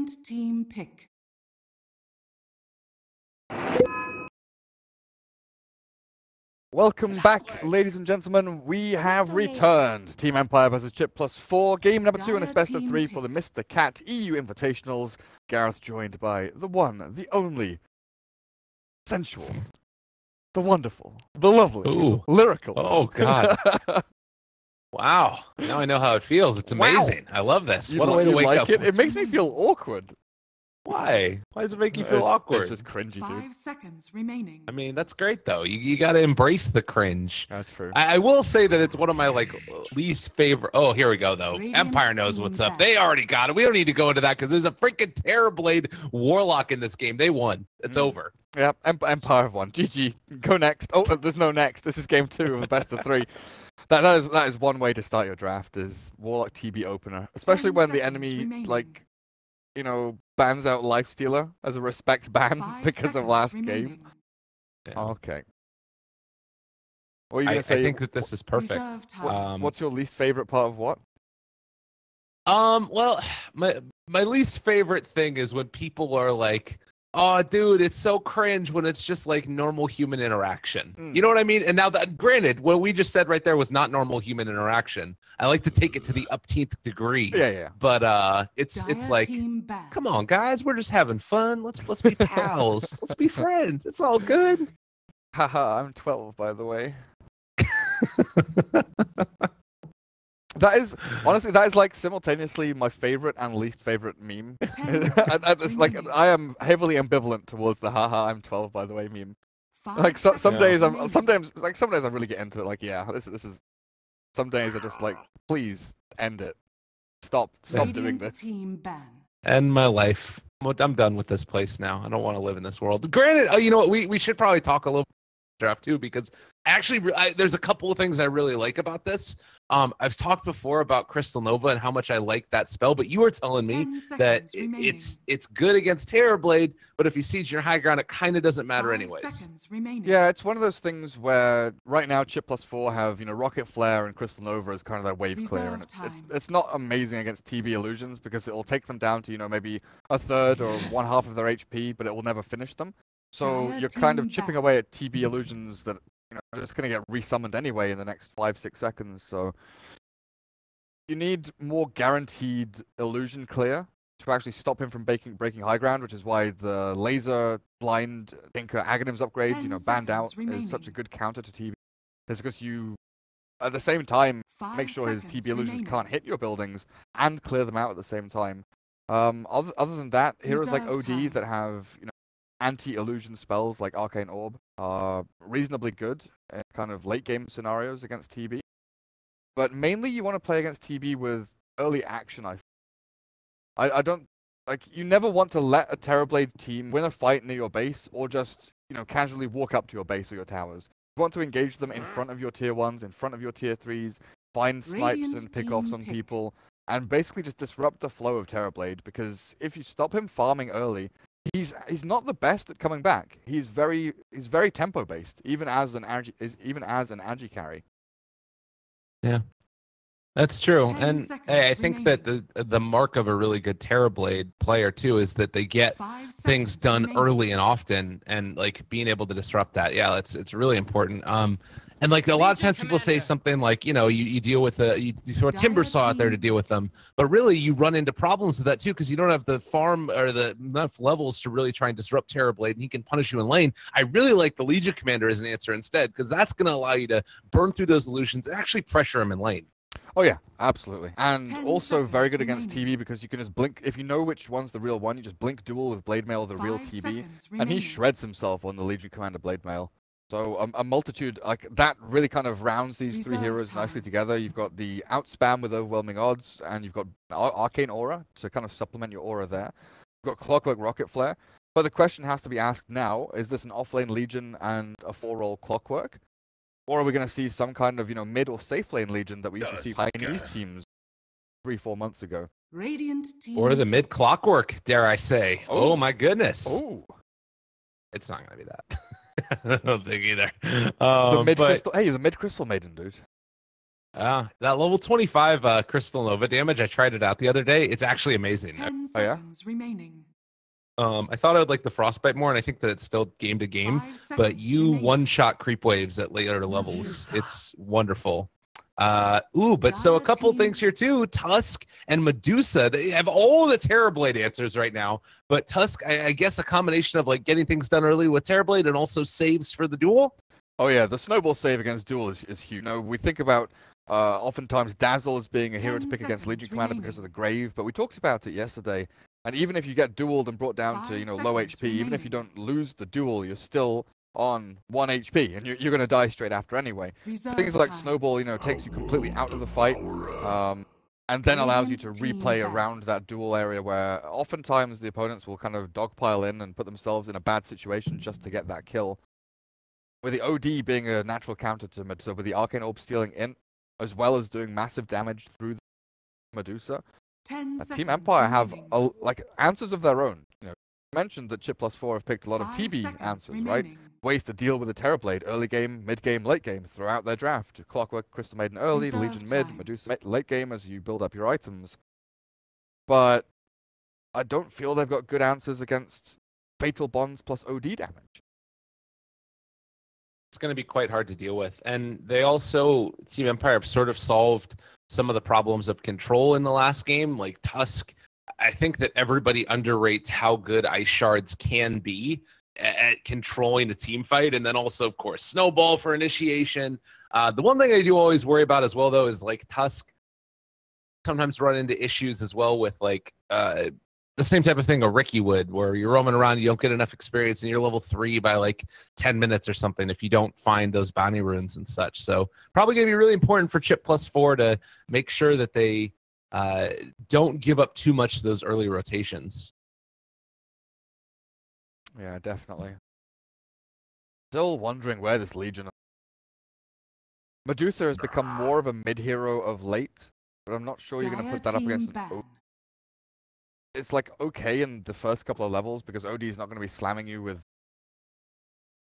Radiant team pick. Welcome back, ladies and gentlemen. We have returned. Team Empire vs Chip+4, game number 2 and it's best of 3 for the Mr. Cat EU Invitationals. Gareth joined by the one, the only, sensual, the wonderful, the lovely, lyrical. Oh, God. Wow. Now I know how it feels. It's amazing. Wow. I love this. What a way to wake up. It makes me feel awkward. Why? Why does it make you feel awkward? It's just cringy, dude. 5 seconds remaining. I mean, that's great, though. You got to embrace the cringe. That's true. I will say that it's one of my, least favorite... Oh, here we go, though. Radiant Empire knows what's up. They already got it. We don't need to go into that because there's a freaking Terrorblade Warlock in this game. They won. It's over. Yeah, Empire won. GG. Go next. Oh, there's no next. This is game 2 of the best of 3. That is one way to start your draft, is Warlock TB opener. Especially when the enemy, remaining. bans out Lifestealer as a respect ban 5 because of last remaining. game. Yeah. Okay. What are you going to say? I think that this is perfect. What's your least favorite part of what? Well, my least favorite thing is when people are like, oh, dude, it's so cringe when it's just like normal human interaction. You know what I mean? And now, granted, what we just said right there was not normal human interaction. I like to take it to the upteenth degree. Yeah. But it's like, come on, guys, we're just having fun. Let's be pals. Let's be friends. It's all good. Haha, I'm 12, by the way. That is honestly, like simultaneously my favorite and least favorite meme. It's like I am heavily ambivalent towards the haha I'm 12 by the way meme. Like some days sometimes I really get into it. Like yeah, this is. Some days I just like, please end it. Stop doing this. End my life. I'm done with this place now. I don't want to live in this world. Granted, you know what? We should probably talk a little draft too, because actually there's a couple of things I really like about this. I've talked before about Crystal Nova and how much I like that spell, but you were telling me that it's good against Terrorblade, but if you siege your high ground, it kind of doesn't matter anyways. Yeah, it's one of those things where right now Chip+4 have Rocket Flare and Crystal Nova as kind of their wave clear, and it's not amazing against TB illusions because it will take them down to maybe a third or one half of their HP, but it will never finish them. So you're kind of chipping away at TB illusions that are just going to get resummoned anyway in the next 5-6 seconds. So you need more guaranteed illusion clear to actually stop him from breaking high ground, which is why the laser blind Tinker Aghanims upgrade, banned out, is such a good counter to TB. It's because you, at the same time, make sure his TB illusions can't hit your buildings and clear them out at the same time. Other than that, heroes like OD that have anti-illusion spells like Arcane Orb are reasonably good in kind of late game scenarios against TB. But mainly you want to play against TB with early action. I don't like, you never want to let a Terrorblade team win a fight near your base or just casually walk up to your base or your towers. You want to engage them in front of your tier 1s, in front of your tier 3s, find snipes and pick offs on people, and basically just disrupt the flow of Terrorblade, because if you stop him farming early, he's not the best at coming back. He's very tempo based, even as an agi carry. Yeah, that's true. And I think that the mark of a really good Terrorblade player too is that they get things done early and often, and like being able to disrupt that. Yeah, it's really important. And like a lot of times people say something like, you deal with you throw a timber saw out there to deal with them, but really you run into problems with that too, because you don't have the farm or enough levels to really try and disrupt Terrorblade, and he can punish you in lane. I really like the Legion Commander as an answer instead, because that's going to allow you to burn through those illusions and actually pressure him in lane. Oh yeah, absolutely. And also very good against TB, because you can just blink. If you know which one's the real one, you just blink duel with Blade Mail, the real TB, and he shreds himself on the Legion Commander Blade Mail. So a multitude, like that really kind of rounds these three heroes nicely together. You've got the outspam with overwhelming odds, and you've got Arcane Aura to kind of supplement your aura there. You've got Clockwork Rocket Flare. But the question has to be asked now, is this an offlane Legion and a 4-roll Clockwork? Or are we going to see some kind of, mid or safe lane Legion that we used to see Chinese teams 3-4 months ago? Or the mid Clockwork, dare I say. Oh my goodness. Oh. It's not going to be that. I don't think either. The mid Crystal, hey, the mid Crystal Maiden, dude. That level 25 Crystal Nova damage, I tried it out the other day. It's actually amazing. 10 seconds remaining. I thought I would like the Frostbite more, and I think that it's still game to game. But you one-shot creep waves at later levels. It's wonderful. But so a couple things here too. Tusk and Medusa, they have all the Terrorblade answers right now. But Tusk, I guess a combination of like getting things done early with Terrorblade and also saves for the duel. Oh yeah, the snowball save against duel is huge. You know, we think about oftentimes Dazzle as being a hero to pick against Legion Commander because of the Grave, but we talked about it yesterday. And even if you get dueled and brought down to, low HP, even if you don't lose the duel, you're still on 1 HP, and you're going to die straight after anyway. Things like Snowball, takes you completely out of the fight, and then allows you to replay around that duel area where oftentimes the opponents will kind of dogpile in and put themselves in a bad situation just to get that kill. With the OD being a natural counter to Medusa, with the Arcane Orb stealing in, as well as doing massive damage through the Medusa, Team Empire have answers of their own. You mentioned that Chip+4 have picked a lot of TB answers, right? Ways to deal with the Terrorblade early game, mid game, late game throughout their draft. Clockwork, Crystal Maiden early, Legion mid, Medusa late game as you build up your items. But I don't feel they've got good answers against Fatal Bonds plus OD damage. It's going to be quite hard to deal with. And they also, Team Empire, have sort of solved some of the problems of control in the last game, like Tusk. I think that everybody underrates how good Ice Shards can be at controlling a team fight. And then also, of course, Snowball for initiation. The one thing I do always worry about as well, though, is like Tusk sometimes run into issues as well with like the same type of thing a Ricky would, where you're roaming around, you don't get enough experience, and you're level 3 by like 10 minutes or something if you don't find those bounty runes and such. So probably going to be really important for Chip+4 to make sure that they don't give up too much to those early rotations. Yeah, definitely. Still wondering where this Legion... Medusa has become more of a mid-hero of late, but I'm not sure you're going to put that up against an OD. It's like okay in the first couple of levels because OD is not going to be slamming you with.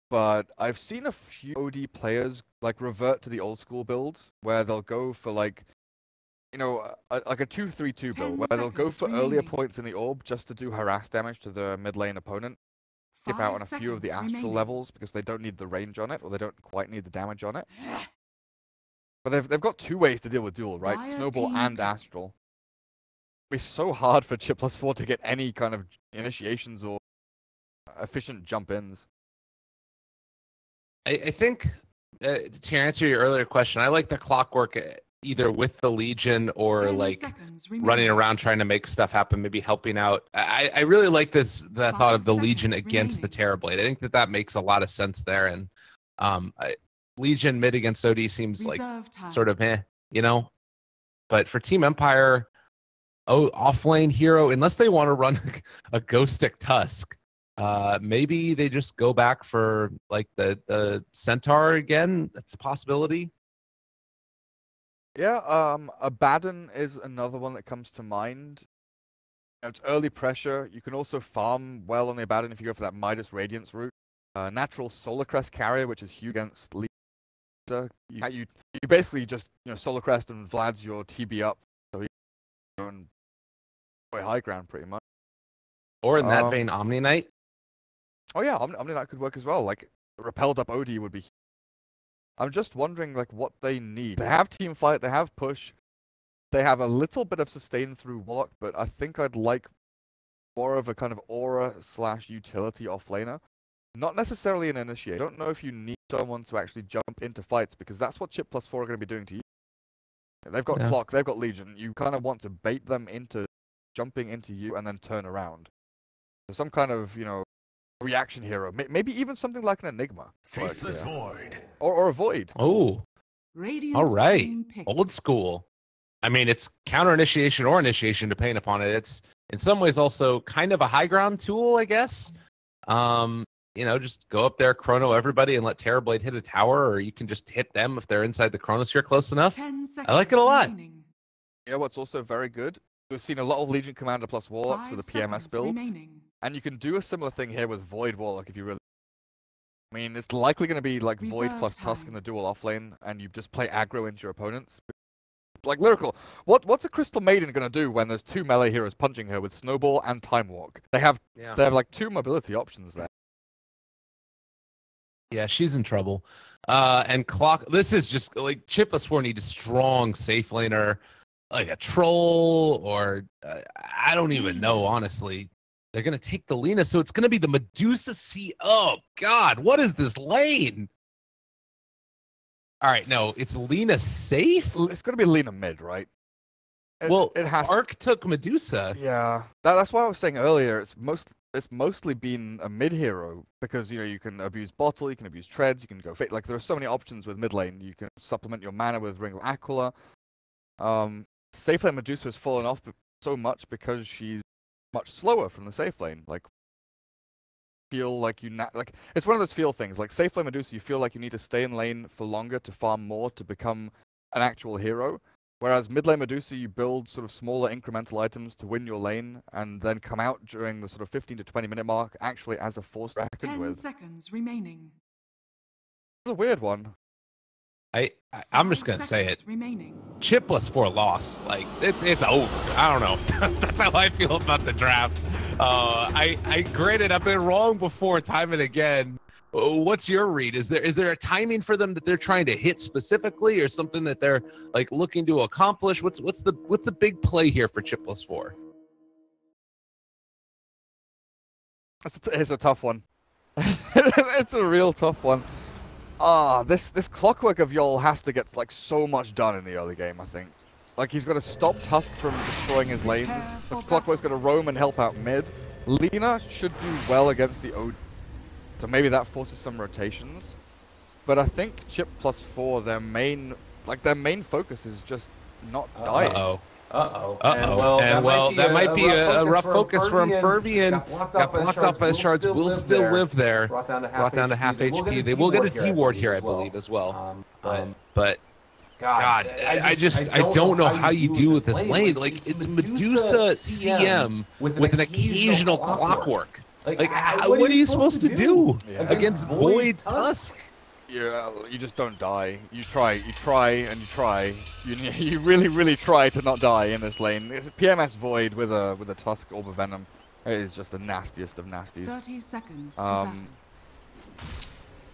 But I've seen a few OD players like revert to the old school build where they'll go for like, like a 2-3-2 build where they'll go for earlier points in the orb just to do harass damage to the mid lane opponent. Skip out on a few of the astral levels because they don't need the range on it or they don't quite need the damage on it. But they've got two ways to deal with duel, right? Snowball and astral. It's so hard for Chip+4 to get any kind of initiations or efficient jump-ins. I think, to answer your earlier question, I like the Clockwork either with the Legion or like running around trying to make stuff happen, maybe helping out. I really like the thought of the Legion against the Terrorblade. I think that makes a lot of sense there. And Legion mid against OD seems like sort of But for Team Empire... offlane hero, unless they want to run a Ghost Stick Tusk, maybe they just go back for like the Centaur again. That's a possibility. Yeah, Abaddon is another one that comes to mind. It's early pressure. You can also farm well on the Abaddon if you go for that Midas Radiance route. Natural Solar Crest carrier, which is huge against Leader. You basically just Solar Crest and Vlad's your TB up, so he on high ground pretty much. Or in that vein, Omni Knight. Oh yeah, Omni Knight could work as well. Like repelled up OD would be. I'm just wondering like what they need. They have team fight, they have push, they have a little bit of sustain through Warlock, but I think I'd like more of a kind of aura/utility offlaner. Not necessarily an initiate. I don't know if you need someone to actually jump into fights because that's what Chip+4 are going to be doing to you. They've got Clock, they've got Legion. You kind of want to bait them into jumping into you and then turn around. So some kind of, reaction hero. Maybe even something like an Enigma. Faceless Void. Or a Void. Oh. All right. Old school. I mean, it's counter initiation or initiation depending upon it. It's in some ways also kind of a high ground tool, I guess. Just go up there, chrono everybody, and let Terrorblade hit a tower, or you can just hit them if they're inside the chronosphere close enough. I like it a lot. You know what's also very good? We've seen a lot of Legion Commander plus Warlocks with a PMS build. And you can do a similar thing here with Void Warlock if you really... I mean, it's likely going to be like Void plus Tusk in the dual offlane, and you just play aggro into your opponents. like lyrical. What's a Crystal Maiden gonna do when there's 2 melee heroes punching her with Snowball and Time Walk? They have like 2 mobility options there. Yeah, she's in trouble. And Clock. This is just like Chip+4 needs a strong safe laner, like a troll, or I don't even know, honestly. They're gonna take the Lina, so it's gonna be the Medusa C. Oh God, what is this lane? All right, no, it's Lina safe. It's gonna be Lina mid, right? It has. Arc took Medusa. Yeah, that's why I was saying earlier. It's mostly been a mid hero because you can abuse bottle, you can abuse treads, you can go like there are so many options with mid lane. You can supplement your mana with Ring of Aquila. Safe lane Medusa has fallen off so much because she's much slower from the safe lane. Like feel like it's one of those feel things. Like safe lane Medusa, you feel like you need to stay in lane for longer to farm more to become an actual hero. Whereas mid lane Medusa, you build sort of smaller incremental items to win your lane, and then come out during the sort of 15 to 20 minute mark, actually as a force to reckon with. 10 seconds remaining. It's a weird one. I'm just gonna say it. Chip+4 lost. Like it's over. I don't know. That's how I feel about the draft. Granted, I've been wrong before, time and again. What's your read? Is there a timing for them that they're trying to hit specifically, or something that they're like looking to accomplish? What's the big play here for Chip+4? It's a tough one. It's a real tough one. This Clockwork of Yol has to get like so much done in the early game, I think. Like he's got to stop Tusk from destroying his lanes. The Clockwork's got to roam and help out mid. Lina should do well against the OD, so maybe that forces some rotations. But I think Chip+4, their main focus is just not dying. That might be a rough focus from Fervy, and got blocked off by the shards. Will still live there. Brought down to half HP. They will get a D-ward here, I believe, as well. But God, I don't know how you do with this lane. Like it's Medusa CM with an occasional Clockwork. Like what are you supposed to do against Void Tusk? Yeah, you just don't die. You try, and you try. You really try to not die in this lane. It's a PMS Void with a Tusk Orb of Venom. It is just the nastiest of nasties. 30 seconds to battle.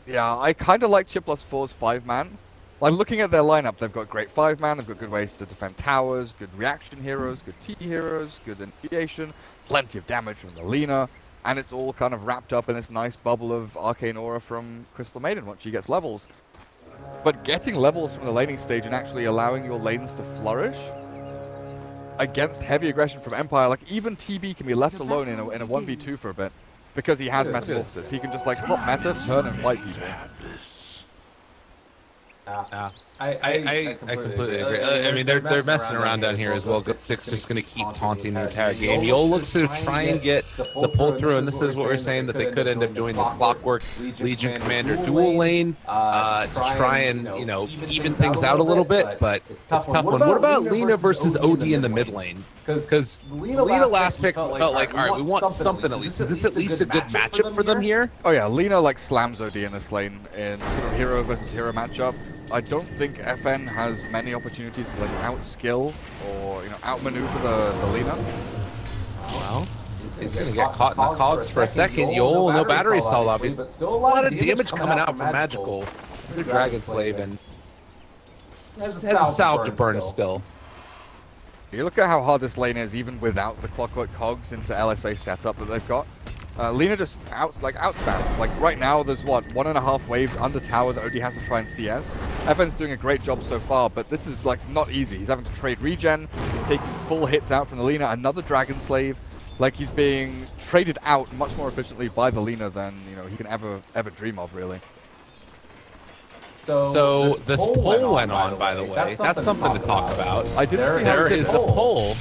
Yeah, I kind of like Chip+4's 5-man. Like looking at their lineup, they've got great 5-man. They've got good ways to defend towers, good reaction heroes, good T heroes, good initiation, plenty of damage from the Lina. And it's all kind of wrapped up in this nice bubble of Arcane Aura from Crystal Maiden once she gets levels. But getting levels from the laning stage and actually allowing your lanes to flourish against heavy aggression from Empire, like even TB can be left alone in a 1v2 for a bit because he has Metamorphosis. He can just like pop meta, turn and fight people. I completely agree. I mean, they're messing around down here as well. Six just going to keep taunting the entire game. Yol looks to try and get the pull through, and this is what we're saying, that they could end up doing the Clockwork Legion Commander dual lane to try and, even things out a little bit, but it's a tough one. What about Lina versus OD in the mid lane? Because Lina last pick felt like, all right, we want something at least. Is this at least a good matchup for them here? Oh yeah, Lina like slams OD in this lane in sort of hero versus hero matchup. I don't think FN has many opportunities to like outskill or outmaneuver the Lina. Well, he's gonna get caught in the cogs for a second. Yol, no battery cell obviously, but still a lot of damage coming out from Magical. The Dragon Slave and has a salve to burn still. You look at how hard this lane is even without the Clockwork cogs into LSA setup that they've got. Lina just outspams. Like right now, there's what, 1.5 waves under tower that OD has to try and CS. FN's doing a great job so far, but this is like not easy. He's having to trade regen. He's taking full hits out from the Lina. Another Dragon Slave. Like he's being traded out much more efficiently by the Lina than he can ever dream of, really. So this poll went on, by the way. That's something to talk about. I didn't see there is a poll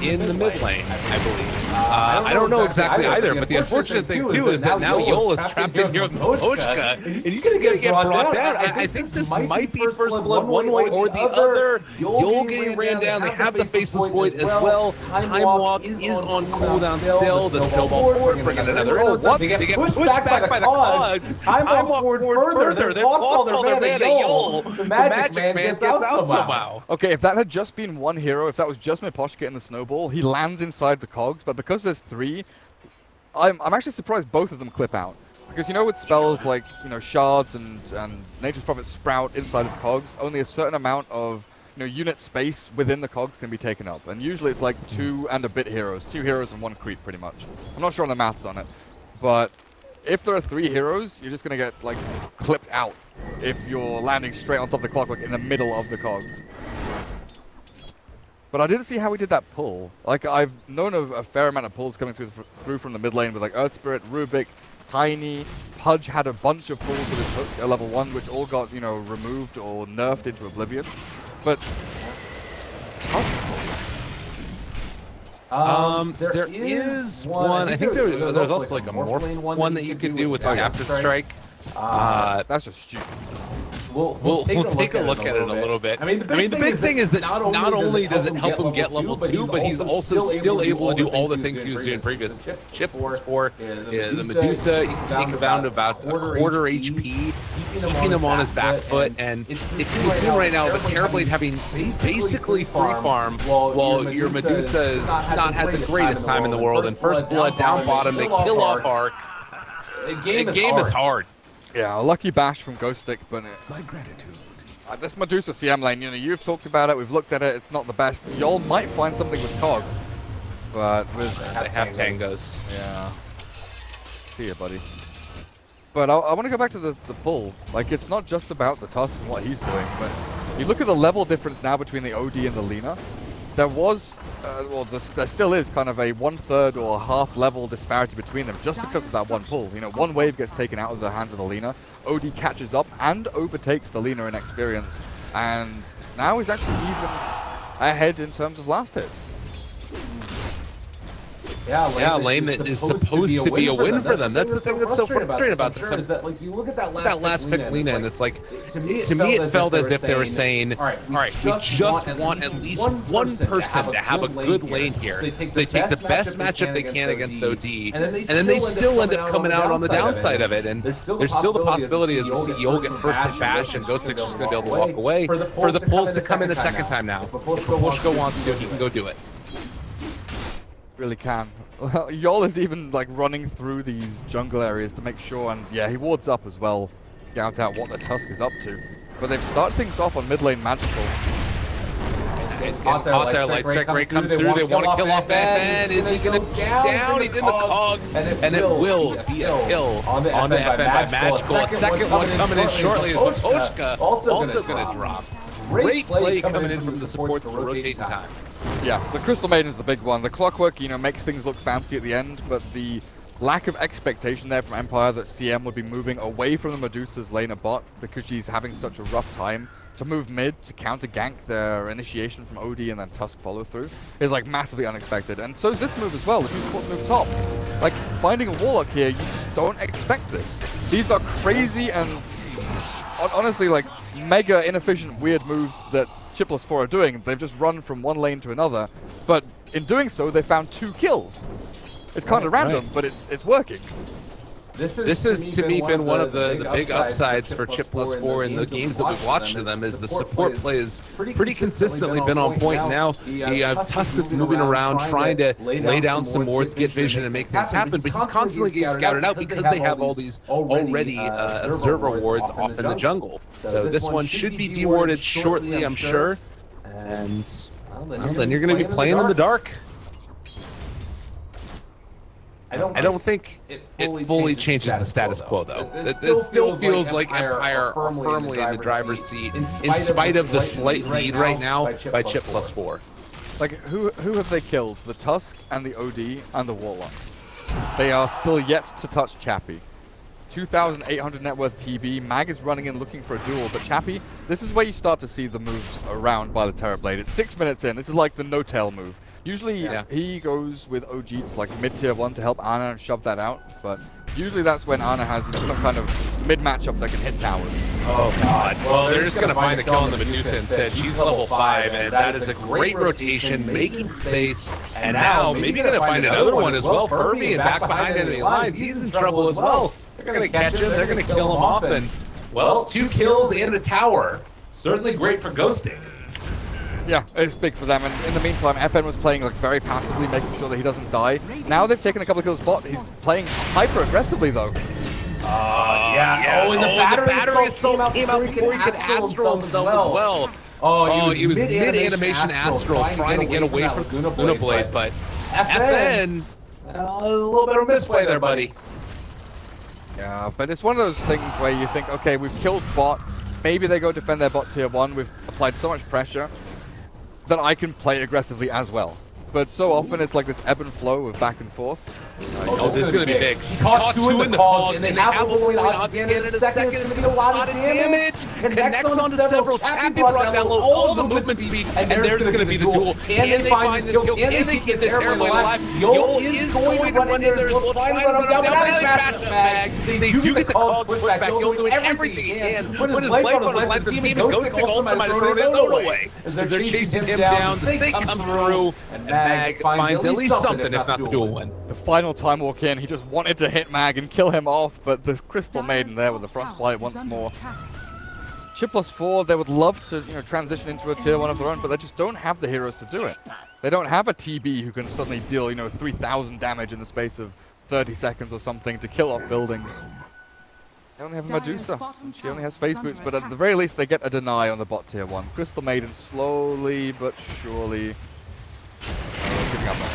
in the mid lane, I believe. I don't know exactly either, but the unfortunate thing too is that now Yol is trapped in here with Mochka, and he's just gonna get brought down. I think this might be first blood one way or the other. Yol getting ran down. They have the Faceless Void as well. Time Walk is on cooldown still. The Snowball forward bringing another in. They get pushed back by the Cogs. Time Walk forward further. They've lost all their mana. Yol, the Magic Man gets out somehow. Okay, if that had just been one hero, if that was just Miposhka in the Snowball, he lands inside the Cogs, but because there's 3, I'm actually surprised both of them clip out. Because you know with spells like, you know, Shards and Nature's Prophet Sprout inside of Cogs, only a certain amount of, you know, unit space within the Cogs can be taken up. And usually it's like 2 and a bit heroes. 2 heroes and 1 creep, pretty much. I'm not sure on the maths on it. But if there are 3 heroes, you're just going to get, like, clipped out if you're landing straight on top of the clockwork in the middle of the Cogs. But I didn't see how he did that pull. Like, I've known of a fair amount of pulls coming through from the mid lane with, like, Earth Spirit, Rubik, Tiny. Pudge had a bunch of pulls with his hook at level 1, which all got, you know, removed or nerfed into oblivion. But Tusk there is one. I think there's also like a morph one that you could do with like After Strike. That's just stupid. We'll take a look at it a little bit. I mean, the big thing is that not only does it help him get level 2, but he's also still able to do all the things he was doing previous. Chip 4, the Medusa, you can take him down to about a quarter HP, keeping him on his back foot, and it's Splatoon right now, but Terrorblade having basically free farm, while your Medusa has not had the greatest time in the world, and First Blood down bottom, they kill off Arc. The game is hard. Yeah, a lucky bash from Ghostic, but my gratitude. This Medusa CM lane, you know, you've talked about it, we've looked at it, it's not the best. Yol might find something with Cogs, but with... They have tangos. Yeah. See ya, buddy. But I want to go back to the pull. Like, it's not just about the Tusk and what he's doing, but you look at the level difference now between the OD and the Lina. There was, well, there still is kind of a 1/3 or half level disparity between them just because of that one pull. You know, one wave gets taken out of the hands of the Lina, OD catches up and overtakes the Lina in experience, and now he's actually even ahead in terms of last hits. Yeah, lane that is supposed to be a win for them. That's the thing that's so frustrating about this. Is that, like, you look at that last pick Lina, and it's like, to me it felt as if they were saying, all right, we just want at least one person to have a good lane here. So they take the best matchup they can against OD, and then they still end up coming out on the downside of it. And there's still the possibility as we see Yol get first to bash, and Ghostic's just going to be able to walk away, for the pulls to come in a second time now. If Pushka wants to, he can go do it. Really can. Yol is even like running through these jungle areas to make sure, and yeah, he wards up as well, scout out what the Tusk is up to. But they've started things off on mid lane Magical. Caught there, Light Strike Ray comes through, they want to kill off FN. Is he going to down? He's in the Cogs, and it will be a kill on the FN by Magical. A second one coming in shortly is Pochka, also going to drop. Great play coming in from the supports to rotate in time. Yeah, the Crystal Maiden is the big one. The Clockwork, you know, makes things look fancy at the end, but the lack of expectation there from Empire that CM would be moving away from the Medusa's laner bot because she's having such a rough time to move mid to counter gank their initiation from OD and then Tusk follow through is like massively unexpected. And so is this move as well, the 2-support move top. Like, finding a Warlock here, you just don't expect this. These are crazy and honestly like mega inefficient weird moves that C+4 are doing. They've just run from one lane to another, but in doing so they found 2 kills. It's kind of random, but it's working. This has to me been one of the big upsides for C+4 in the games that we've watched of them, is the support play has pretty consistently been on point. Now you have Tusk that's moving around, trying to lay down some wards, get vision, and make things happen, but he's constantly getting scouted out because they have all these already observer wards off in the jungle. So this one should be dewarded shortly, I'm sure, and well, then you're going to be playing in the dark. I don't think it fully changes the status quo, though. It still feels like Empire are firmly in the driver's seat, in spite of the slight lead right now by C+4. Like, who have they killed? The Tusk and the OD and the Warlock. They are still yet to touch Chappie. 2,800 net worth TB. Mag is running in looking for a duel, but Chappie, this is where you start to see the moves around by the Terrorblade. It's 6 minutes in. This is like the no-tail move. Usually he goes with OG to like mid-tier 1 to help Ana and shove that out, but usually that's when Ana has some kind of mid-matchup that can hit towers. Oh god. Well, they're just going to find the kill on the Medusa instead. She's level 5, and that is a great rotation, making space. And now, maybe going to find another one as well. Furby and back behind enemy lines. He's in trouble as well. They're going to catch him. They're going to kill him off. And, well, 2 kills and a tower. Certainly great for ghosting. Yeah, it's big for them, and in the meantime, FN was playing like very passively, making sure that he doesn't die. Now they've taken a couple of kills bot. He's playing hyper aggressively though. Yeah. Oh, and the battery assault came out before he could astral himself as well. Oh, he was mid-animation astral trying to get away from Luna Blade, but FN, a little bit of misplay there, buddy. Yeah, but it's one of those things where you think, okay, we've killed bot. Maybe they go defend their bot tier 1. We've applied so much pressure that I can play aggressively as well. But so often it's like this ebb and flow of back and forth. Oh, this is going to be big. He caught 2 in the calls, and they have a point on again in a second. It's going to be a lot of damage. Connects onto several. Chappie brought down all the movement speed, and there's going to be the duel. Can they find this kill? Can they keep the Terrible alive? Yol is going to run in there. He'll try to run him down. Mag. They do get the calls put back. Yol doing everything he can. Put his life on his life. The team goes to also might have thrown his own away. As they're chasing him down, the snake comes through, and Mag finds at least something, if not the duel win. The final time walk in, he just wanted to hit Mag and kill him off, but the Crystal Maiden there with the Frostbite once more. C+4, they would love to transition into a tier 1 of their own, but they just don't have the heroes to do it. They don't have a TB who can suddenly deal 3,000 damage in the space of 30 seconds or something to kill off buildings. They only have a Medusa. She only has phase boots, but at the very least they get a deny on the bot tier 1. Crystal Maiden slowly but surely giving up on it.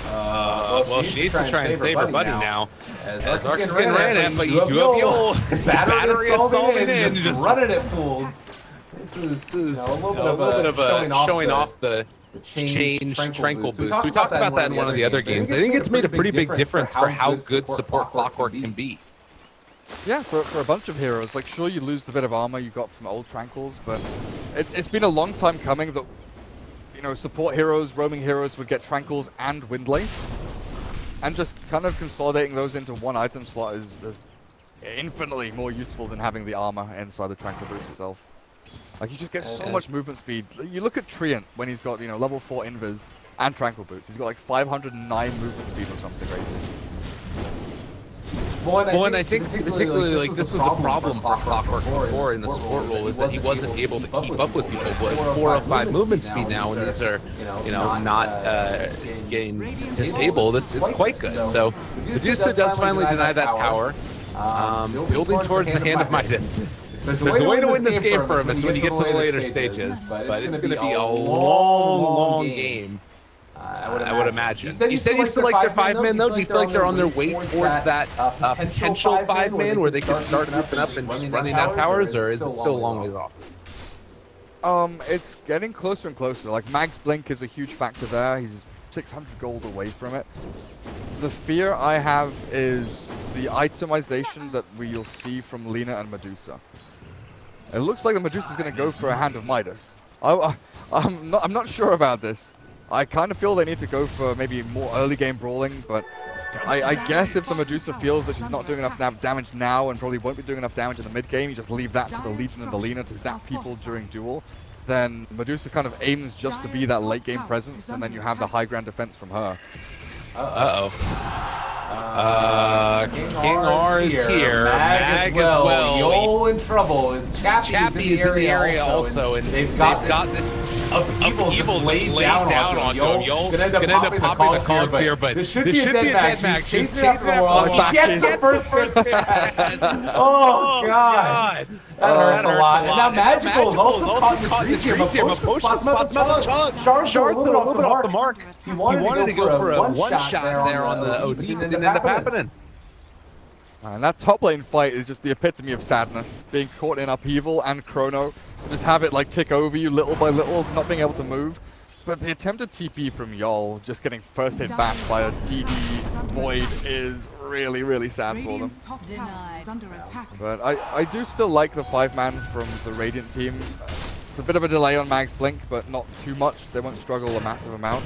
Well, she needs to try and save her buddy now. As Arcus getting ran at, but you do have Yol. Battery assaulting in, just running at fools. This is a little bit of a showing off the changed Tranquil boots. We talked about that in one of the other games. I think it's made a pretty big difference for how good support Clockwork can be. Yeah, for a bunch of heroes. Like, sure, you lose the bit of armor you got from old Tranquils, but it's been a long time coming that support heroes, roaming heroes would get Tranquils and Windlace. And just kind of consolidating those into one item slot is infinitely more useful than having the armor inside the Tranquil boots itself. Like, you just get so much movement speed. You look at Treant when he's got, level 4 invis and Tranquil boots. He's got like 509 movement speed or something crazy. Well, and I think particularly like this was a problem for Clockwork before in the support role, is that he wasn't able to keep up with people. But 405 movement speed now, and these are not getting disabled. It's quite good. So Medusa does finally deny that tower, building towards the hand of Midas. There's a way to win this game for him. It's when you get to the later stages, but it's going to be a long game. I would imagine. You said you still like their 5-man though? Do you feel like they're on their way towards that potential 5-man where they could start moving up and just running down towers, or is it still a long ways off? It's getting closer and closer. Like, Mag's Blink is a huge factor there. He's 600 gold away from it. The fear I have is the itemization that we'll see from Lina and Medusa. It looks like the Medusa's going to go for a Hand of Midas. I'm not sure about this. I kind of feel they need to go for maybe more early game brawling, but I guess if the Medusa feels that she's not doing enough damage now and probably won't be doing enough damage in the mid game, you just leave that to the Legion and the Lina to zap people during duel, then Medusa kind of aims just to be that late game presence, and then you have the high ground defense from her. King R is here. Mag as well. Yol in trouble. Chappie is in the area also, and they've got this evil laid down onto him. Yol gonna end up popping the cogs here, but this should be a dead Mag. She's chasing after the world. He gets the first hit. Oh god. That hurts a lot. And now Magical is also caught in the trees here, but Potion spots him at the chug. Shards a little bit off the mark. He wanted to go for a one-shot there on the OD, and it didn't end up happening. And that top lane fight is just the epitome of sadness. Being caught in upheaval and chrono. Just have it like tick over you little by little, not being able to move. But the attempted TP from Yol, just getting first hit back by a DD Void, is really, really sad for them. But I do still like the 5-man from the Radiant team. It's a bit of a delay on Mag's Blink, but not too much. They won't struggle a massive amount.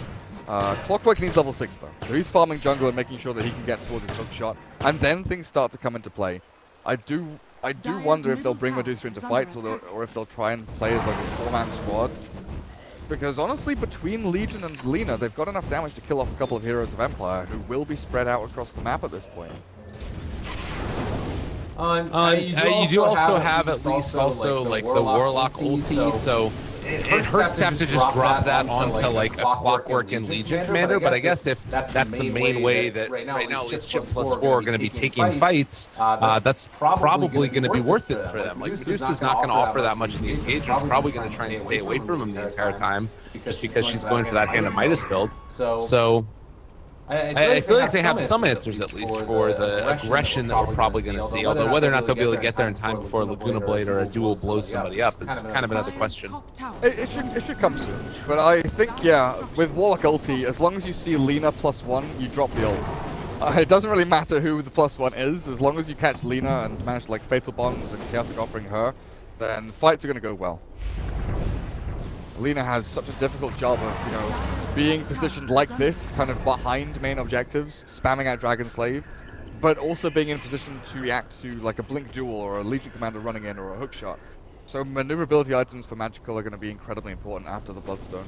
Clockwork needs level 6 though, so he's farming jungle and making sure that he can get towards his hook shot, and then things start to come into play. I do wonder if they'll bring Medusa into fights, or if they'll try and play as like a 4-man squad. Because honestly, between Legion and Lina, they've got enough damage to kill off a couple of heroes of Empire who will be spread out across the map at this point. You do also have at least like the Warlock ulti, so it hurts to have to just drop that onto like a Clockwork and Legion commander, but I guess if that's the main way that right now at least Chip+4 are going to be taking fights, that's probably going to be worth it for them. Like Medusa's not going to offer that much in the engagement, probably going to try and stay away from him the entire time, just because she's going for that Hand of Midas build. So I feel like they have some answers at least for the aggression that we're probably going to see, although whether or not they'll be able to get there in time before Laguna Blade or a duel blows somebody up is kind of another question. It should come soon, but I think, yeah, with Warlock ulti, as long as you see Lina +1, you drop the ult. It doesn't really matter who the +1 is, as long as you catch Lina and manage to like Fatal Bonds and Chaotic Offering her, then fights are going to go well. Lina has such a difficult job of, you know, being positioned like this, kind of behind main objectives, spamming out Dragon Slave, but also being in a position to react to like a Blink Duel or a Legion Commander running in or a hook shot. So maneuverability items for Magical are going to be incredibly important after the Bloodstone.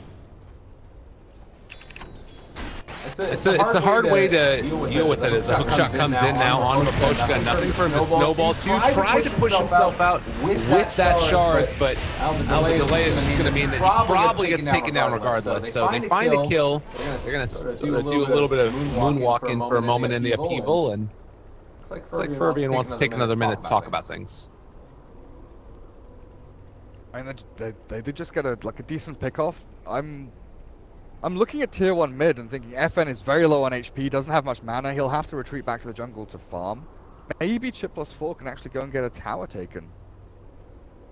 It's a hard way to deal with it as a hookshot comes in now on Miposhka. Nothing for him to snowball to. Tried to push himself out with that shards, but the delay is just going to mean that he probably gets taken down regardless. So they find a kill. They're going to do a little bit of moonwalking for a moment in the upheaval, and looks like Furbian wants to take another minute to talk about things. I mean, they did just get a decent pick off. I'm looking at tier 1 mid and thinking FN is very low on HP, doesn't have much mana, he'll have to retreat back to the jungle to farm. Maybe Chip+4 can actually go and get a tower taken.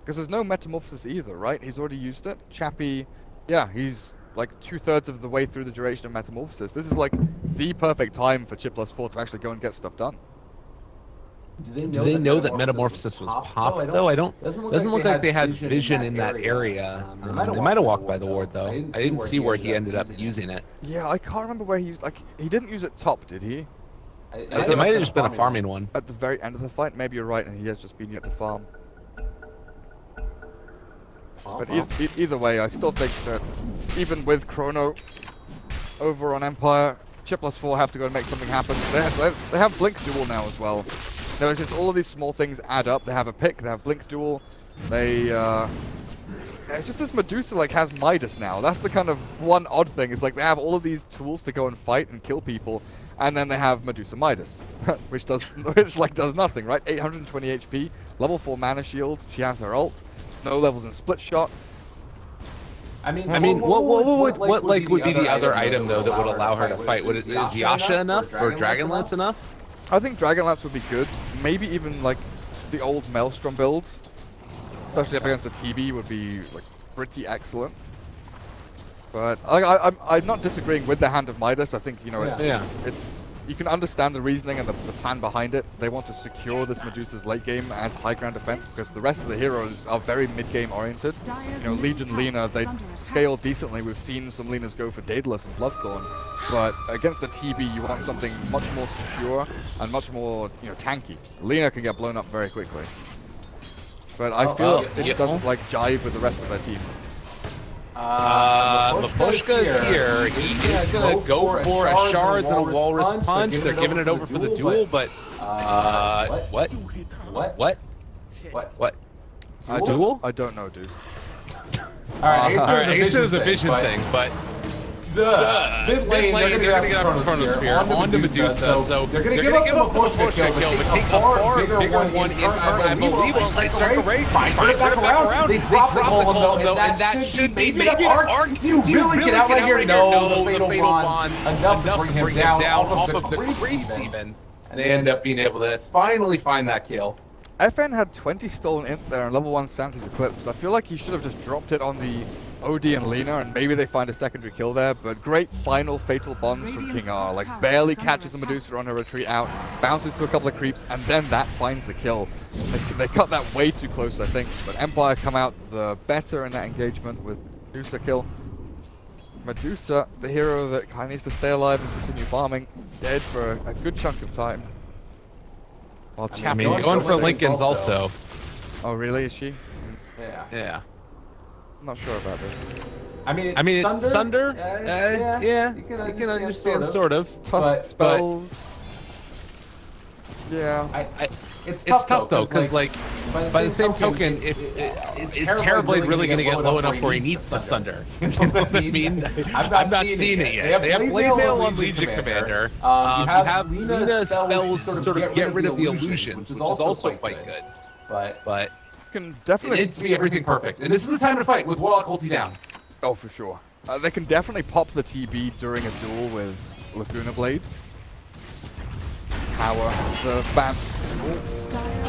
Because there's no Metamorphosis either, right? He's already used it. Chappie, yeah, he's like 2/3 of the way through the duration of Metamorphosis. This is like the perfect time for Chip+4 to actually go and get stuff done. Do they know that Metamorphosis was popped, though? Doesn't look like they had vision in that area. They might have walked by the ward, though. I didn't see where he ended up using it. Yeah, I can't remember where he didn't use it top, did he? It might have just been a farming one. At the very end of the fight, maybe you're right, and he has just been at the farm. But either way, I still think that even with Chrono over on Empire, Chip+4 have to go and make something happen. They have Blink Duel now as well. There's just all of these small things add up. They have a pick, they have Blink Duel, it's just this Medusa like has Midas now. That's the kind of one odd thing, is like they have all of these tools to go and fight and kill people, and then they have Medusa Midas, which does nothing, right? 820 HP, level 4 mana shield, she has her ult, no levels in split shot. I mean, what would be the other item though that would allow her to fight? Is Yasha enough or Dragonlance enough? I think Dragonlance would be good. Maybe even like the old Maelstrom build, especially up against the TB, would be like pretty excellent. But I'm not disagreeing with the Hand of Midas. I think, you know, it's you can understand the reasoning and the plan behind it. They want to secure this Medusa's late game as high ground defense, because the rest of the heroes are very mid-game oriented. You know, Legion Lina, they scale decently. We've seen some Linas go for Daedalus and Bloodthorn, but against the TB, you want something much more secure and much more, you know, tanky. Lina can get blown up very quickly, but I feel it doesn't like jive with the rest of their team. Miposhka is here. He is going to go for a Shards and a Walrus Punch. They're giving it over for the duel, but... What? Duel? I don't know, dude. Alright, I guess it was a vision thing, but... Mid lane, they're going to get up Chronosphere onto Medusa, so they're going to give up the Miposhka kill, but take a far bigger one in turn. I believe it's like Circle Raid. Turn it back around. They drop the golem, though, and that should be maybe the arc. Do you really get out right here? No, the Fatal Bonds enough to bring him down off of the creeps even. And they end up being able to finally find that kill. FN had 20 stolen int there and level 1 Santa's Eclipse. I feel like he should have just dropped it on the OD and Lina, and maybe they find a secondary kill there, but great final Fatal Bonds from King R. Like, barely catches the Medusa on her retreat out, bounces to a couple of creeps, and then that finds the kill. They cut that way too close, I think, but Empire come out the better in that engagement with Medusa kill. Medusa, the hero that kind of needs to stay alive and continue farming, dead for a good chunk of time. While going for Lincoln's also. Oh, really? Is she? Yeah. I'm not sure about this. I mean, Sunder? Yeah. You can understand sort of. Tusk spells. Yeah. It's tough though, because like, by the same token, is Terrorblade really going to get low enough where he needs to Sunder? You know what I mean? I've not seen it yet. They have Blade Mail on Legion Commander. You have Lina spells to sort of get rid of the illusions, which is also quite good. But can definitely it needs to be everything perfect. And this is the time to fight with Warlock ulti down. Oh, for sure. They can definitely pop the TB during a duel with Laguna Blade. Power the BAM.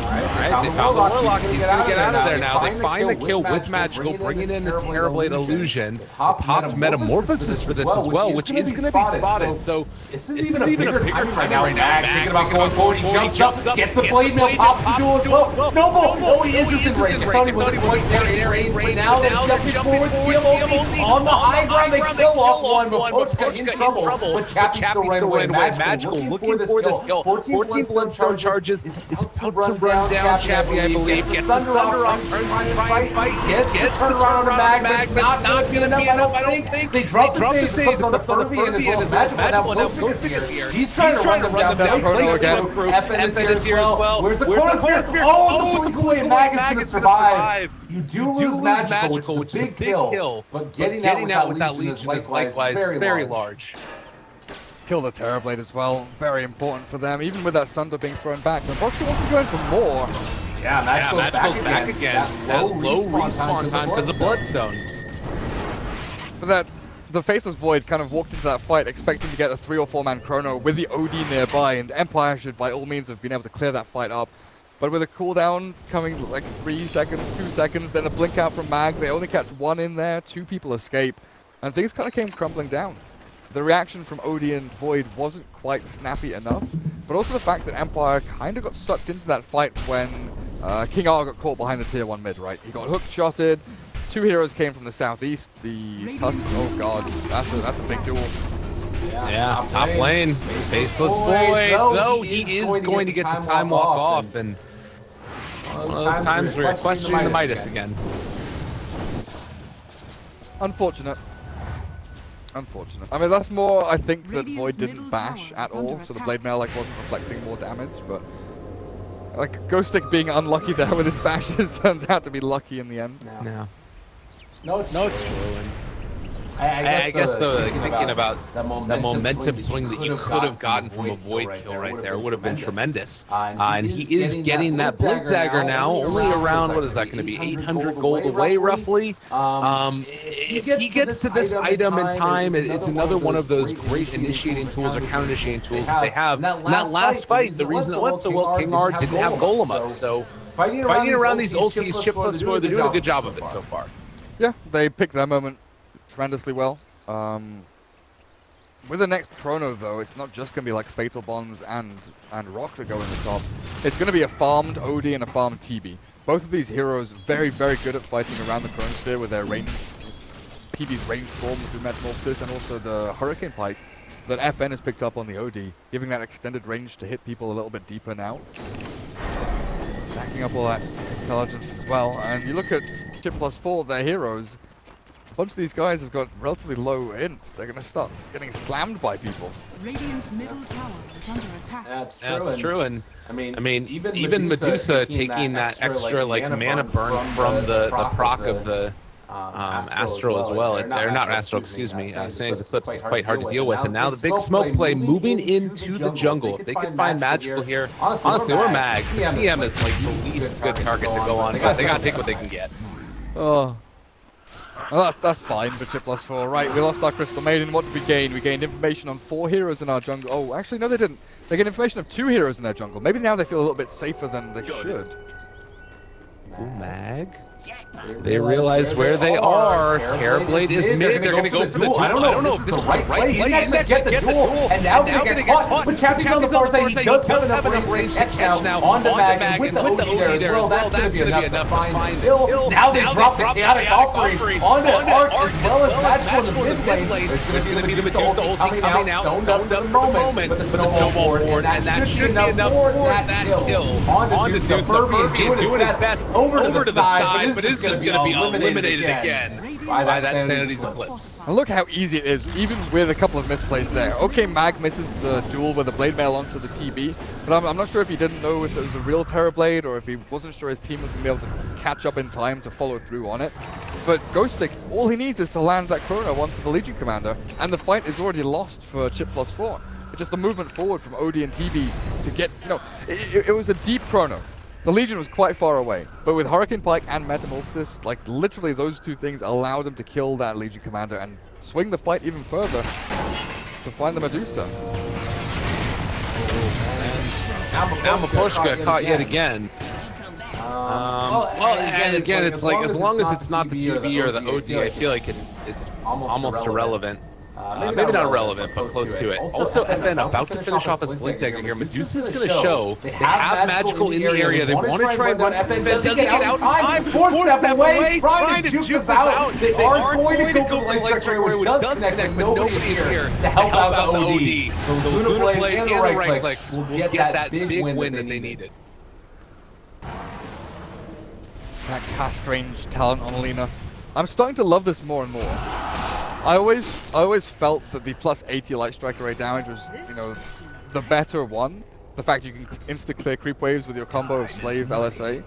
Alright, they found the Warlock. He's going to get out of there now. They find the kill with Magical, bringing in the Terrorblade illusion. Popped Metamorphosis for this as well, which is going to be spotted. So this is even a bigger timing right now. Thinking about going forward, he jumps up, gets the Blade Mail, pops the duel as well. Snowball! Oh, he is within range. I thought he wasn't quite there in range, but now they're jumping forward. CM on the high ground, they kill off one before Pochka in trouble. But Chappie's still running away. Magical looking for this kill. 14 Bloodstone charges. Is about to run down Chappie, I believe. Gets the Sunder off, turns to try and fight. Gets the turnaround on the mag, but not going to be enough. I don't think they drop the saves on the Furby and as well. Magical now Ghosting is here. He's trying to run them down. Chrono again. FN is here as well. Where's the Chrono Spear? Oh, the Kool-Aid Mag is going to survive. You do lose Magical, which is a big kill. But getting out with that Legion is likewise very large. Kill the Terrorblade as well. Very important for them, even with that Sunder being thrown back. But Boska wants to go in for more. Yeah, Magical's back again. That low respawn time because of Bloodstone. But the Faceless Void kind of walked into that fight expecting to get a 3 or 4 man chrono with the OD nearby, and Empire should by all means have been able to clear that fight up. But with a cooldown coming like 3 seconds, 2 seconds, then a blink out from Mag, they only catch 1 in there, 2 people escape, and things kind of came crumbling down. The reaction from OD and Void wasn't quite snappy enough, but also the fact that Empire kind of got sucked into that fight when King R got caught behind the tier 1 mid, right? He got hook-shotted, 2 heroes came from the southeast, the Tusk, oh god, that's a big duel. Yeah, top lane, Faceless Void, though he is going to get the time walk off, and one of those times where you're questioning the Midas again. Unfortunate. I mean, that's more, I think, that Void didn't bash at all, so the Blade Mail like wasn't reflecting more damage, but like Ghostic being unlucky there with his bashes turns out to be lucky in the end. No, it's true. I guess thinking about that momentum swing that you could have gotten from a Void kill right there would have been tremendous. And he is getting that Blink Dagger now, only around, what is that going to be, 800 gold away roughly. He gets to this item in time. It's another one of those great initiating tools or counter-initiating tools that they have. In that last fight, the reason it went so well, King R didn't have Golem up. So fighting around these ultis, C+4, they're doing a good job of it so far. Yeah, they picked their moment tremendously well. With the next chrono though, it's not just going to be like Fatal Bonds and Rock that go in the top. It's going to be a farmed OD and a farmed TB. Both of these heroes very, very good at fighting around the Chronosphere with their range. TB's range form through Metamorphosis, and also the Hurricane Pike that FN has picked up on the OD, giving that extended range to hit people a little bit deeper now. Backing up all that intelligence as well. And you look at C+4, their heroes, a bunch of these guys have got relatively low int. They're going to start getting slammed by people. Radiant's middle tower is under attack. That's true. And I mean, even Medusa taking that extra like mana burn from the proc of the Astral as well. Or not Astral, excuse me. Sands Eclipse is quite hard to deal with. And now the big smoke play moving into the jungle. If they can find Magical here, honestly, or Mag, the CM is like the least good target to go on. They got to take what they can get. Oh. Well, that's fine for C+4. Right, we lost our Crystal Maiden. What did we gain? We gained information on 4 heroes in our jungle. Oh, actually, no, they didn't. They get information of 2 heroes in their jungle. Maybe now they feel a little bit safer than they should. Ooh, Mag? They realize where they are. Terrorblade is mid. They're going to go for the duel. I don't know if this is the right play. He didn't actually get the duel, and now they're going to get caught. But Chappie's on the far side. He does have enough range to catch now onto Mag, and with the OD there as well, that's going to be enough to find Hill. Now they drop the chaotic offering onto Arc as well as Magical in the mid lane. There's going to be the Medusa ulti coming out, stoned up for the moment, but the snowball board, and that should be enough for that kill onto Medusa. Furby doing his best over to the side, but it's just going to be eliminated again by that Sanity's Eclipse. And look how easy it is, even with a couple of misplays there. Okay, Mag misses the duel with the Blade Mail onto the TB, but I'm not sure if he didn't know if it was the real Terrorblade or if he wasn't sure his team was going to be able to catch up in time to follow through on it. But Ghostic, all he needs is to land that Chrono onto the Legion Commander, and the fight is already lost for Chip+4. It's just the movement forward from OD and TB to get, it was a deep Chrono. The Legion was quite far away, but with Hurricane Pike and Metamorphosis, like literally those two things allowed him to kill that Legion Commander and swing the fight even further to find the Medusa. Now Maposhka caught yet again. And again, it's like as long as it's not the TB or the OD, I feel like it's almost irrelevant. Maybe not irrelevant, but close to it. Also, FN about to finish off his Blink Dagger here. Medusa's going to show they have Magical in the area. They want to try and run. FN doesn't get out in time. Four-step away, trying to juke us out. They are going to go for the Blink Dagger, which does connect, but nobody is here to help out the OD. The Luna Blade and the right clicks will get that big win that they needed. That cast range talent on Alina. I'm starting to love this more and more. I always felt that the plus 80 light striker rate damage was, the better one. The fact you can insta-clear creep waves with your combo of Slave LSA.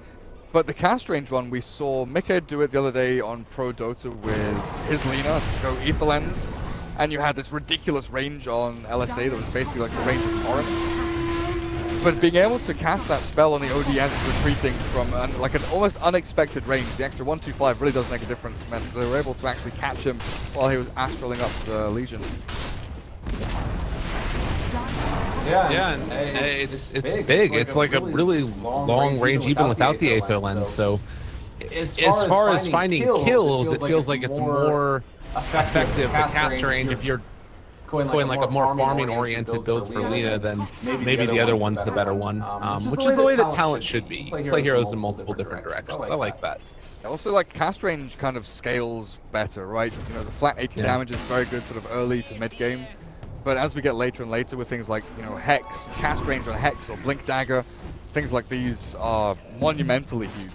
But the cast range one, we saw Mickey do it the other day on Pro Dota with his Lina, go Ether Lens, and you had this ridiculous range on LSA that was basically like the range of Torrent. But being able to cast that spell on the OD as it's retreating from like an almost unexpected range, the extra 125 really does make a difference. It meant they were able to actually catch him while he was astraling up the Legion. Yeah, and it's big. It's like a really long range even without the Aether Lens. So as far as finding kills, it feels like it's more effective at cast range if you're going like a more farming-oriented build for Lina, then maybe the other one's the better one, which is the way that talent should be. You play heroes in multiple different directions. I like that. Also, like, cast range kind of scales better, right? The flat 80 damage is very good sort of early to mid-game, but as we get later and later with things like, Hex, cast range on Hex or Blink Dagger, things like these are monumentally huge.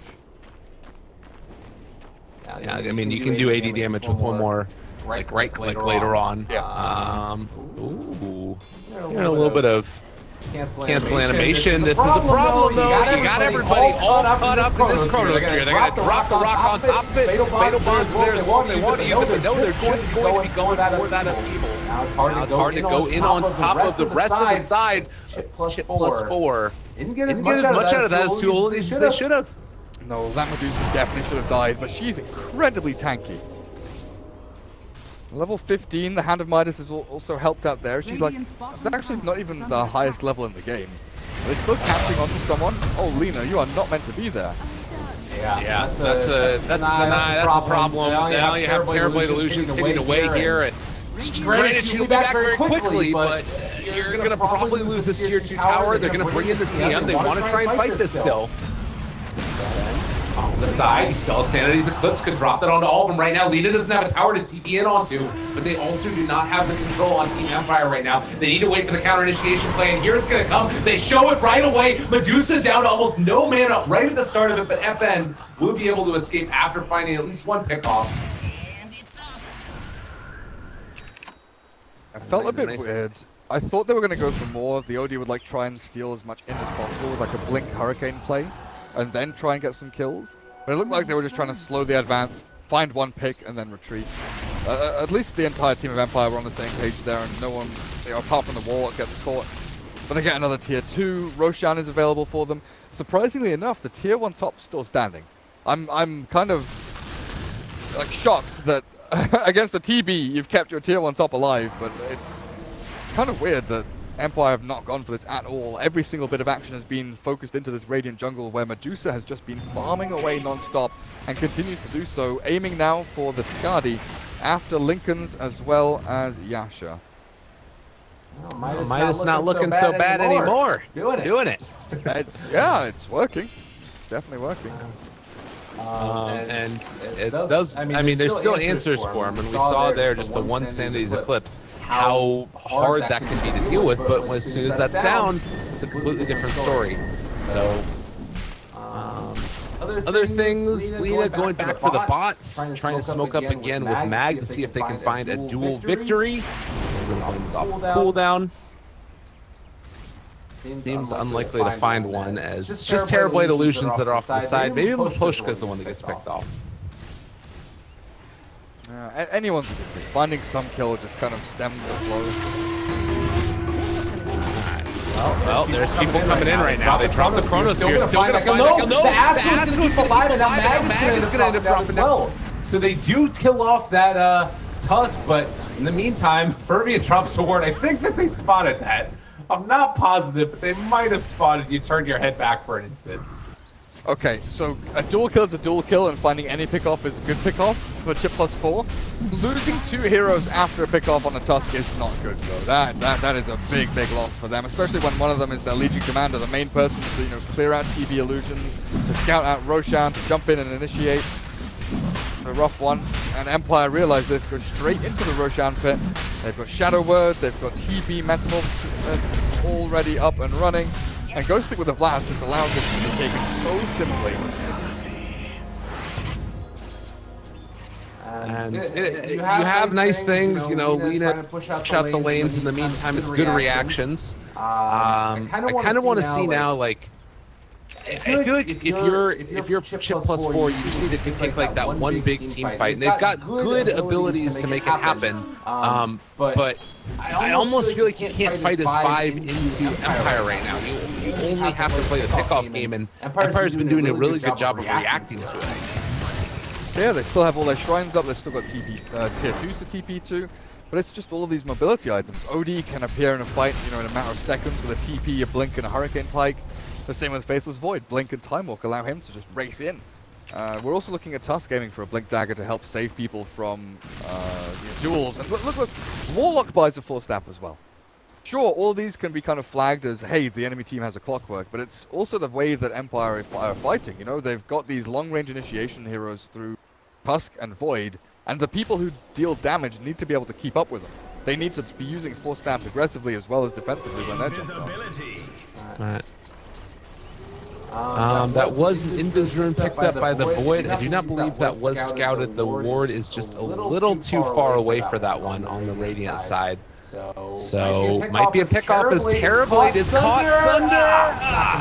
Yeah, I mean, you can do 80 damage with one more right click later on. Yeah. Ooh. A little bit of cancel animation. This is a problem though. You got everybody all caught up in this Chronosphere. They're gonna drop the rock on top of it. Fatal Bonds there. They want to use it, but no, they're just going to be going for that upheaval. Now it's hard to go in on top of the rest of the side. Chip+4 didn't get as much out of that as Tool. They should have. No, that Medusa definitely should have died, but she's incredibly tanky. Level 15, the Hand of Midas is also helped out there. She's like, it's actually not even the highest level in the game. They're still catching onto someone. Oh, Lina, you are not meant to be there. Yeah, that's a problem. Now you have Terrorblade Illusions hitting away here. And granted, she'll be back very quickly, but you're going to probably lose this tier 2 tower. They're going to bring in the CM. They want to try and fight this still. On the side, he still has Sanity's Eclipse, could drop that onto all of them right now. Lina doesn't have a tower to TP in onto, but they also do not have the control on Team Empire right now. They need to wait for the counter initiation play, and here it's going to come. They show it right away. Medusa down to almost no mana right at the start of it, but FN will be able to escape after finding at least one pickoff. I felt a bit weird. I thought they were going to go for more. The OD would like try and steal as much in as possible with like a Blink Hurricane play, and then try and get some kills. But it looked like they were just trying to slow the advance, find one pick, and then retreat. At least the entire team of Empire were on the same page there, and no one, apart from the Warlock, gets caught. But they get another tier 2. Roshan is available for them. Surprisingly enough, the tier 1 top's still standing. I'm kind of like shocked that against the TB you've kept your tier 1 top alive, but it's kind of weird that Empire have not gone for this at all. Every single bit of action has been focused into this Radiant jungle where Medusa has just been farming away non-stop and continues to do so, aiming now for the Skadi after Lincoln's as well as Yasha. Well, Midas not looking so bad anymore. Doing it. It's working. It's definitely working. And it does. I mean, there's still answers for him, and we saw there just the one Sanity's Eclipse, how hard that can be to deal with. But as soon as that's down, it's a completely different story. So, other things, Lina going back for the bots, trying to smoke up again with Mag to see if they can find a dual victory. Everyone's off cooldown. Seems unlikely to find one, as it's just Terrorblade illusions that are off to the side. Maybe Pushka's the one that gets picked off. Anyone's a good pick. Finding some kill just kind of stems the flow. Well, there's people coming in right now. They dropped the Chronosphere. Still gonna find a kill. No, the Astro's gonna keep alive, and now Mag is gonna end up dropping down. So they do kill off that Tusk, but in the meantime, Fervia drops a ward. I think that they spotted that. I'm not positive, but they might have spotted you. Turned your head back for an instant. Okay, so a dual kill is a dual kill, and finding any pickoff is a good pickoff for Chip+4. Losing 2 heroes after a pickoff on the Tusk is not good, though. That is a big loss for them, especially when one of them is their Legion commander, the main person to clear out TB illusions, to scout out Roshan, to jump in and initiate. A rough one, and Empire realize this, go straight into the Roshan pit. They've got Shadow Word, they've got TB Metamorphosis already up and running, and Ghosting with the Blast just allows this to be taken so simply. And you have nice things, Lina push out the lanes. In the meantime, it's good reactions. I kind of want to see now, like, I feel like if you're Chip+4, you just need to take like that one big team fight, and they've got good abilities to make it happen. But I almost feel like you can't fight as 5 into Empire right now. You only have to play the pickoff game, and Empire's been doing a really good job of reacting to it. Yeah, they still have all their shrines up. They've still got tier 2s to TP to. But it's just all of these mobility items. OD can appear in a fight, in a matter of seconds with a TP, a Blink, and a Hurricane Pike. The same with Faceless Void. Blink and Time Walk allow him to just race in. We're also looking at Tusk aiming for a Blink Dagger to help save people from duels. And look, Warlock buys a 4-staff as well. Sure, all of these can be kind of flagged as, hey, the enemy team has a clockwork, but it's also the way that Empire are fighting. They've got these long-range initiation heroes through Tusk and Void, and the people who deal damage need to be able to keep up with them. They need to be using 4-staffs aggressively as well as defensively when they're jumped on. Alright. That was an Invis rune picked up by the Void. I do not believe that was scouted. The ward is just a little too far away for that one on the Radiant side. So might be a pickoff as Terrorblade is caught. Sunder!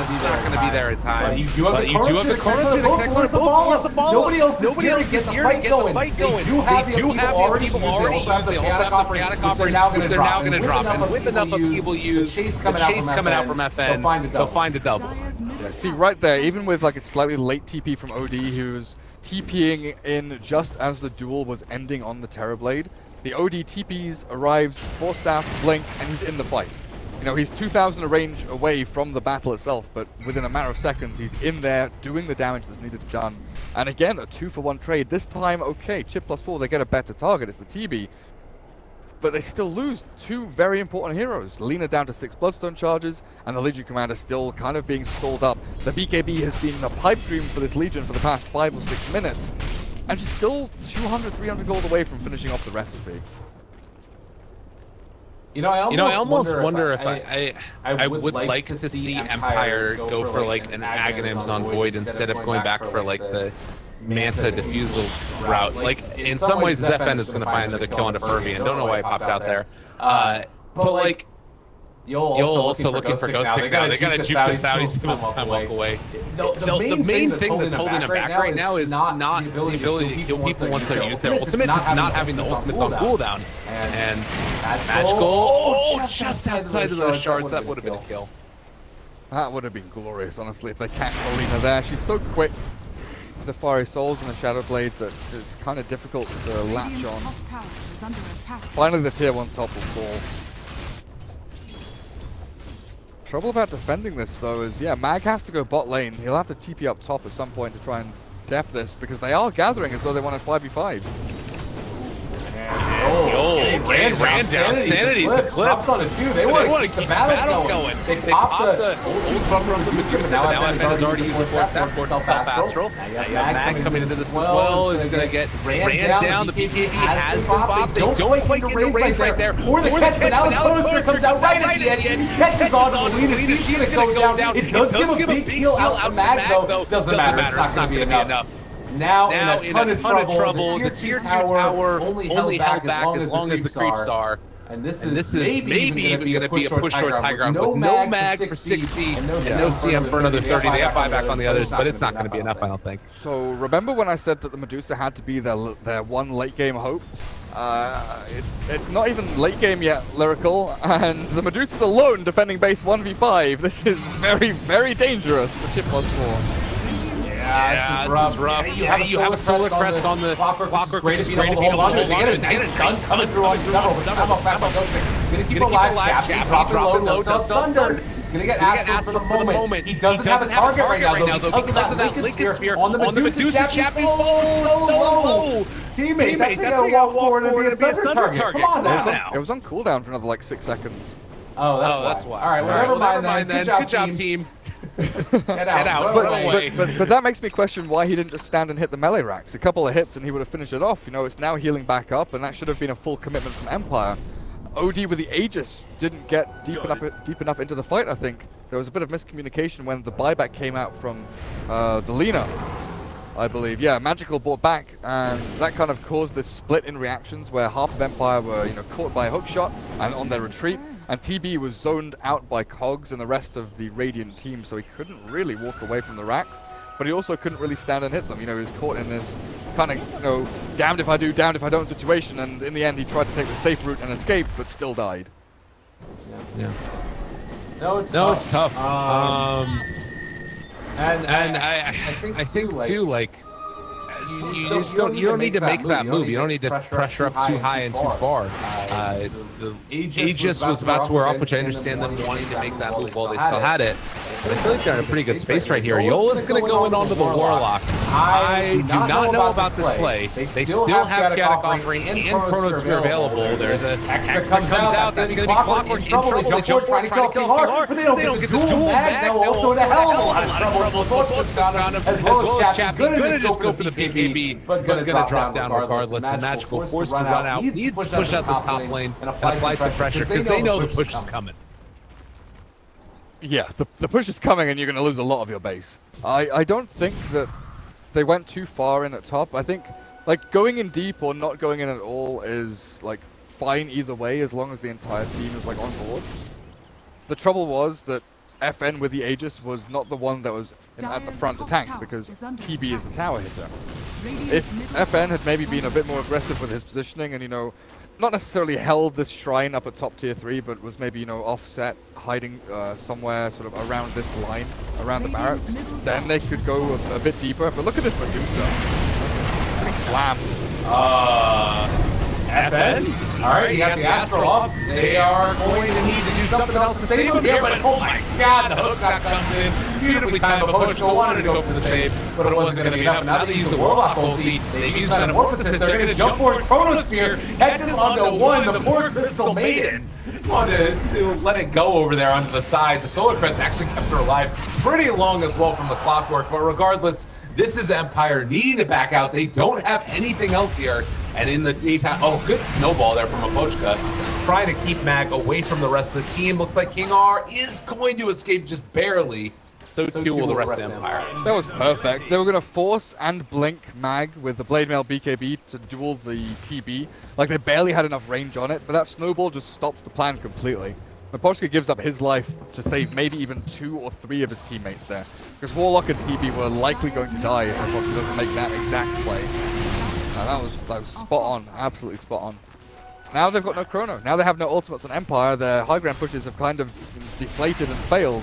It's not going to be there in time. But you do have the Chronosphere that connects with the ball. Nobody else is here to get the fight going. They do have the people already. They also have the chaotic offering, which they're now going to drop. And with enough upheaval used, the chase coming out from FN, they'll find a double. Yeah, see right there, even with like a slightly late TP from OD, who's TPing in just as the duel was ending on the Terrorblade. The OD TPs, arrives, 4-staff, Blink, and he's in the fight. He's 2,000 range away from the battle itself, but within a matter of seconds, he's in there doing the damage that's needed to be done. And again, a 2-for-1 trade. This time, okay, Chip+4, they get a better target. It's the TB. But they still lose 2 very important heroes. Lina down to 6 Bloodstone charges, and the Legion Commander still kind of being stalled up. The BKB has been a pipe dream for this Legion for the past 5 or 6 minutes. And she's still 200, 300 gold away from finishing off the recipe. I almost wonder if I would like to see Empire go for like an Aghanims on Void instead of going back for like the Manta Diffusal route. Like in some ways, FN is going to find another kill onto Fervia, and don't know why I popped out there. But like, You'll also looking for Ghosting now. They got to juke the Saudis to time walk away. The main thing that's holding them back right now is not the ability to kill people once they're used their ultimates. It's not having the ultimates on cooldown. And Magical, just outside of those shards, that would have been a kill. That would have been glorious, honestly, if they catch Molina there. She's so quick with the Fiery Souls and the Shadow Blade that it's kind of difficult to latch on. Finally, the tier 1 top will fall. trouble about defending this, though, is, yeah, Mag has to go bot lane. He'll have to TP up top at some point to try and def this, because they are gathering as though they want a 5v5. Ran down. Sanity's a clip. Pops on it too. They want to keep the battle going. They popped the old from the Medusa, but now FN has already used the force self-astral. Mag coming into this as well is going to get ran down. The PPE has been popped. They don't quite get the range right there. Or the catch, but now the Chronosphere comes out right at the end. Catches on to Melina. She's going to go down. It does give a big heal out to Mag, though. Doesn't matter. It's not going to be enough. Now in a ton of trouble, the tier 2 tower only held back as long as the creeps are. And this is maybe even going to be a push towards high ground. With no mag for 60 and no CM for another 30. They have buyback on the others, but it's not going to be enough, I don't think. So remember when I said that the Medusa had to be their one late game hope? It's not even late game yet, Lyrical, and the Medusa's alone defending base 1v5. This is very, very dangerous for Chip+4. Yeah, this is rough. You have a solar crest on the Clockwork, which is great to hold on to. They get a nice stun coming through on several. Gonna keep alive, Chappy, drop low, does Sunder. He's gonna get Astral for the moment. He doesn't have a target right now, though, because of that Lincoln Sphere on the Medusa. Chappy, so low. Teammate, that's gonna walk forward and be a Sunder target. Come on now. It was on cooldown for another like 6 seconds. Oh, that's why. All right, well, never mind then. Good job, team. Get out. But that makes me question why he didn't just stand and hit the melee racks. A couple of hits and he would have finished it off. You know, it's now healing back up, and that should have been a full commitment from Empire. OD with the Aegis didn't get deep enough into the fight, I think. There was a bit of miscommunication when the buyback came out from the Lina, I believe. Yeah, Magical bought back, and that kind of caused this split in reactions where half of Empire were, you know, caught by a hook shot and on their retreat. And TB was zoned out by Cogs and the rest of the Radiant team, so he couldn't really walk away from the racks, but he also couldn't really stand and hit them. You know, he was caught in this kind of, you know, damned if I do, damned if I don't situation, and in the end he tried to take the safe route and escape, but still died. Yeah. No, it's tough. And I think too, like, you don't need to make that move. You don't need to pressure up too high and too far. The Aegis was about to wear off, which I understand them wanting to make that move while they still had it. But I feel like they're in a pretty good space right here. Yola's going to go in onto the Warlock. I do not know about this play. They still have Gaddock offering and Chronosphere available. There's a X that comes out. That's going to be Clockwork in trouble. They jump forward, trying to kill hard, but they don't get the dual mag. Now also in a hell of a lot of trouble. Torchwood's got him, as well as Chappie. Gonna just go for the PKB, but gonna drop down regardless. And Magical forced to run out. Needs to push out this top lane and apply some pressure because they know the push is coming. Yeah, the push is coming and you're going to lose a lot of your base. I don't think that they went too far in at top. I think, like, going in deep or not going in at all is, like, fine either way as long as the entire team is, like, on board. The trouble was that FN with the Aegis was not the one that was at the front to tank, because TB is the tower hitter. If FN had maybe been a bit more aggressive with his positioning and, you know, not necessarily held this shrine up at top tier 3, but was maybe, you know, offset, hiding somewhere sort of around this line, around the barracks, then they could go a bit deeper. But look at this Medusa. Getting slammed. FN? Alright, you got the Astral off. They are going to need to do something else to save him here, but oh my god, the hook shot comes in. Beautifully timed a push. No wanted to go for the save, but it wasn't going to be enough. Now they use the Warlock ulti. They use Metamorphosis. They're going to jump forward. Chronosphere catches onto one. The poor Crystal Maiden just wanted to let it go over there onto the side. The Solar Crest actually kept her alive pretty long as well from the Clockwork, but regardless, this is Empire needing to back out. They don't have anything else here. And in the daytime, oh, good snowball there from Apochka. Trying to keep Mag away from the rest of the team. Looks like King R is going to escape just barely. So too will the rest of Empire. That was perfect. They were going to force and blink Mag with the Blade Mail BKB to duel the TB. Like, they barely had enough range on it, but that snowball just stops the plan completely. Apochka gives up his life to save maybe even 2 or 3 of his teammates there. Because Warlock and TB were likely going to die if Apochka doesn't make that exact play. That was spot on, absolutely spot on. Now they've got no chrono. Now they have no ultimates on Empire. Their high ground pushes have kind of deflated and failed.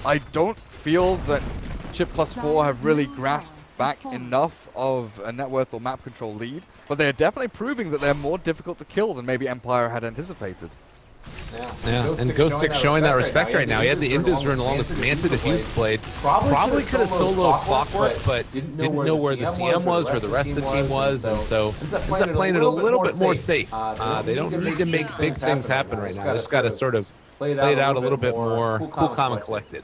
I don't feel that Chip+4 have really grasped back enough of a net worth or map control lead, but they are definitely proving that they're more difficult to kill than maybe Empire had anticipated. Yeah, and Ghostic showing that respect right now. He had the Indus rune along with Manta Diffused Blade. Probably could have soloed Clockwork, but didn't know where the CM was, where the rest of the team was, and so ends up playing it a little bit more safe. They don't need to make big things happen right now. They just got to sort of play it out a little bit more cool, calm, and collected.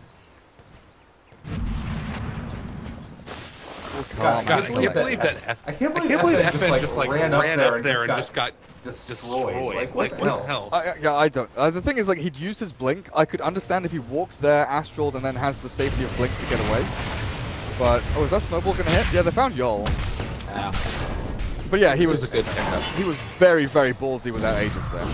God, I can't believe that. I can't believe FN just like ran up there and just got destroyed. Like what the hell? Yeah, I don't. The thing is, like, he'd used his blink. I could understand if he walked there, astraled, and then has the safety of blink to get away. But is that snowball gonna hit? Yeah, they found Yol. Yeah. But yeah, he was a good pickup. He was very, very ballsy with that Aegis there.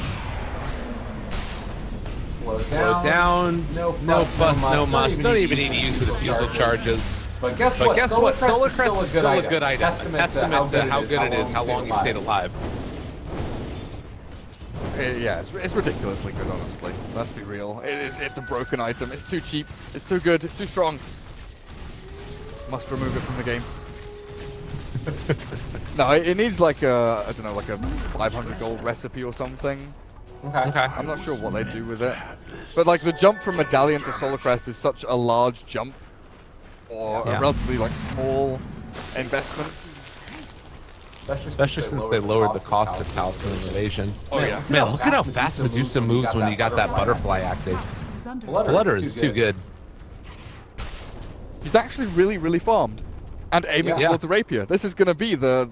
Slow down. No fuss, no muss. Don't even need to use the diffusal charges. But guess what? Solar Crest is still a good item. A testament to how good it is, how long he stayed alive. Yeah, it's ridiculously good, honestly. Let's be real. It's a broken item. It's too cheap. It's too good. It's too strong. Must remove it from the game. No, it needs like a, I don't know, like a 500 gold recipe or something. Okay. I'm not sure what they do with it. But like the jump from Medallion to Solar Crest is such a large jump. Or a relatively like small investment. Especially since they lowered the cost of Talisman and Evasion. Oh yeah. Man, look at how fast Medusa moves when you got that butterfly active. Flutter is too good. He's actually really, really farmed. And aiming towards the Rapier. This is going to be the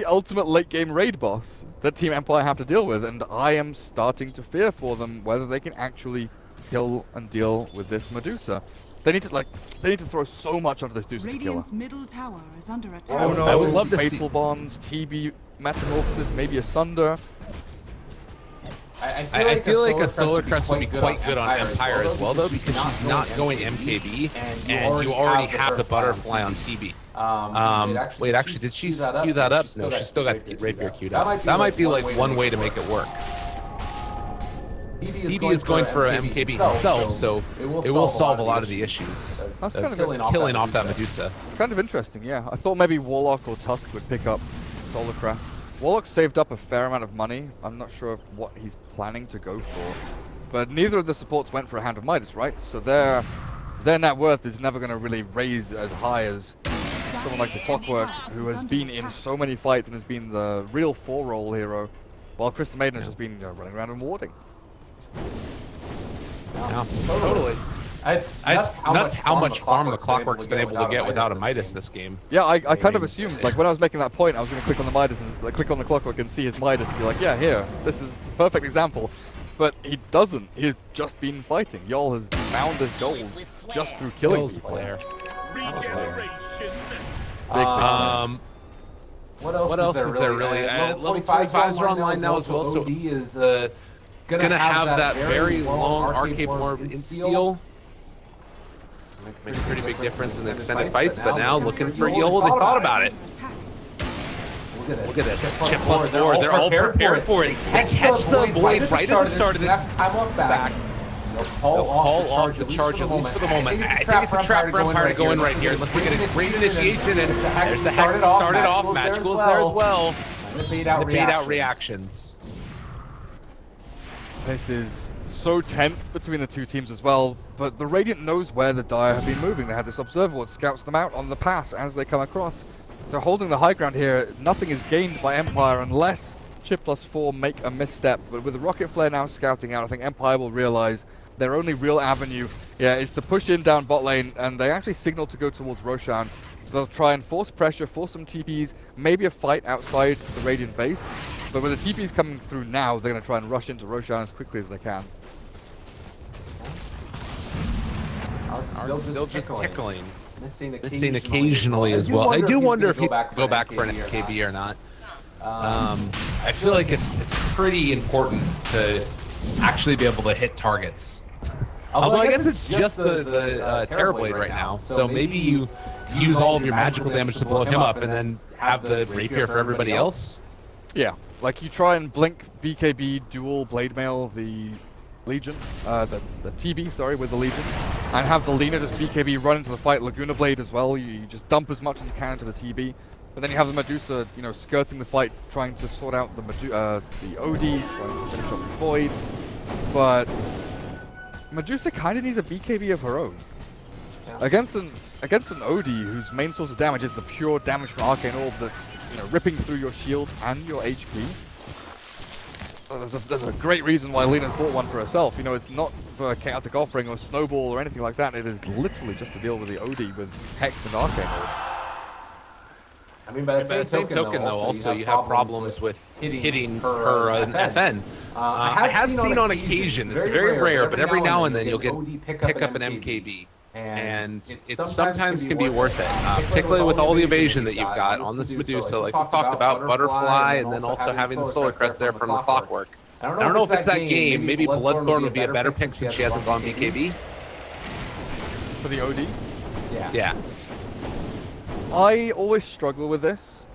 ultimate late game raid boss that Team Empire have to deal with. And I am starting to fear for them whether they can actually kill and deal with this Medusa. They need to throw so much onto this Medusa to kill her. Middle tower is under attack. Oh no, I would love to see Fatal Bonds, TB Metamorphosis, maybe a Sunder. I feel like a Solar Crest would be quite good on Empire as well, though, because she's not going MKB, and you already have the Butterfly on TB. Wait, actually, did she queue that up? No, she still got the Rapier queued up. That might be like one way to make it work. TB is going for an MKB himself, so it will solve a lot of the issues of killing off that Medusa. Kind of interesting, yeah. I thought maybe Warlock or Tusk would pick up Solar Crest. Warlock saved up a fair amount of money. I'm not sure what he's planning to go for. But neither of the supports went for a Hand of Midas, right? So their net worth is never going to really raise as high as someone like the Clockwork, who has been in so many fights and has been the real 4-role hero, while Crystal Maiden has just been running around and warding. Yeah, totally. It's nuts how much farm the Clockwork's been able to get without a Midas this game. Yeah, I kind of assumed, like when I was making that point, I was going to click on the Midas and like, click on the Clockwork and see his Midas and be like, yeah, here, this is the perfect example. But he doesn't. He's just been fighting. Yol has found his gold just through killing people. What else is there really? Level 25s are online now as well, so OD is gonna have that very long arcade orb in steel. Make a pretty big difference in the extended fights, but now looking for Yol, they thought about it. Look at this. Chip plus 4, they're all prepared for it. They catch the Void right at the start of this. Back. They'll call off the charge at least for the moment. I think it's a trap for Empire to go in right here. Unless they get a great initiation, and there's the Hex to start it off. Magical is there as well. And the bait out reactions. This is so tense between the two teams as well, but the Radiant knows where the Dire have been moving. They have this observer that scouts them out on the pass as they come across. So holding the high ground here, nothing is gained by Empire unless Chip plus 4 make a misstep. But with the Rocket Flare now scouting out, I think Empire will realize their only real avenue is to push in down bot lane, and they actually signal to go towards Roshan. So they'll try and force pressure, force some TPs, maybe a fight outside the Radiant base. But with the TPs coming through now, they're going to try and rush into Roshan as quickly as they can. Still just tickling. Missing occasionally as well. I do wonder if he'll go back for an MKB or not. I feel like it's pretty important to actually be able to hit targets. Although I guess it's just the Terrorblade right now, so maybe you use all of your magical damage to blow him up and then have the Rapier for everybody else. Yeah, like you try and blink BKB dual Blade Mail the Legion, the TB, sorry, with the Legion, and have the Lina just BKB run into the fight, Laguna Blade as well. You just dump as much as you can into the TB, but then you have the Medusa, you know, skirting the fight, trying to sort out the OD, trying to finish off the Void. but Medusa kind of needs a BKB of her own. Yeah. Against an OD whose main source of damage is the pure damage from Arcane Orb that's ripping through your shield and your HP. There's a great reason why Lena bought one for herself. It's not for a Chaotic Offering or Snowball or anything like that. It is literally just to deal with the OD with Hex and Arcane Orb. I mean, by the same token, though, also you have problems with hitting her FN. I have seen on occasion, it's very rare, but every now and then you'll pick up an MKB. And it sometimes can be worth it, particularly with all the evasion that you've got on this Medusa, like we talked about, Butterfly, and then also having the Solar Crest there from the Clockwork. I don't know if it's that game. Maybe Bloodthorn would be a better pick since she hasn't gone BKB. For the OD? Yeah. I always struggle with this.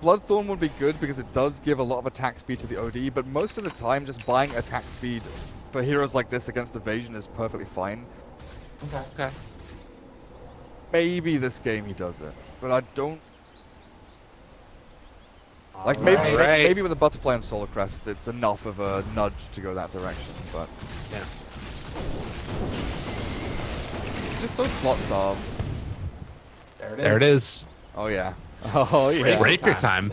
Bloodthorn would be good because it does give a lot of attack speed to the OD, but most of the time just buying attack speed for heroes like this against evasion is perfectly fine. Okay. Maybe this game he does it, but I don't... Like, maybe with a Butterfly and Solar Crest, it's enough of a nudge to go that direction, but... Yeah. Just so slot-starved. There it is. Oh, yeah. Oh, yeah. Rapier time.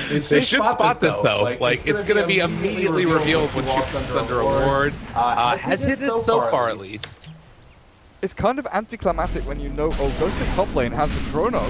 They should spot this, though. Like, it's going to be immediately revealed when she comes under a ward. Has hit it so far, at least. It's kind of anticlimactic when Ghost in top lane has the chrono.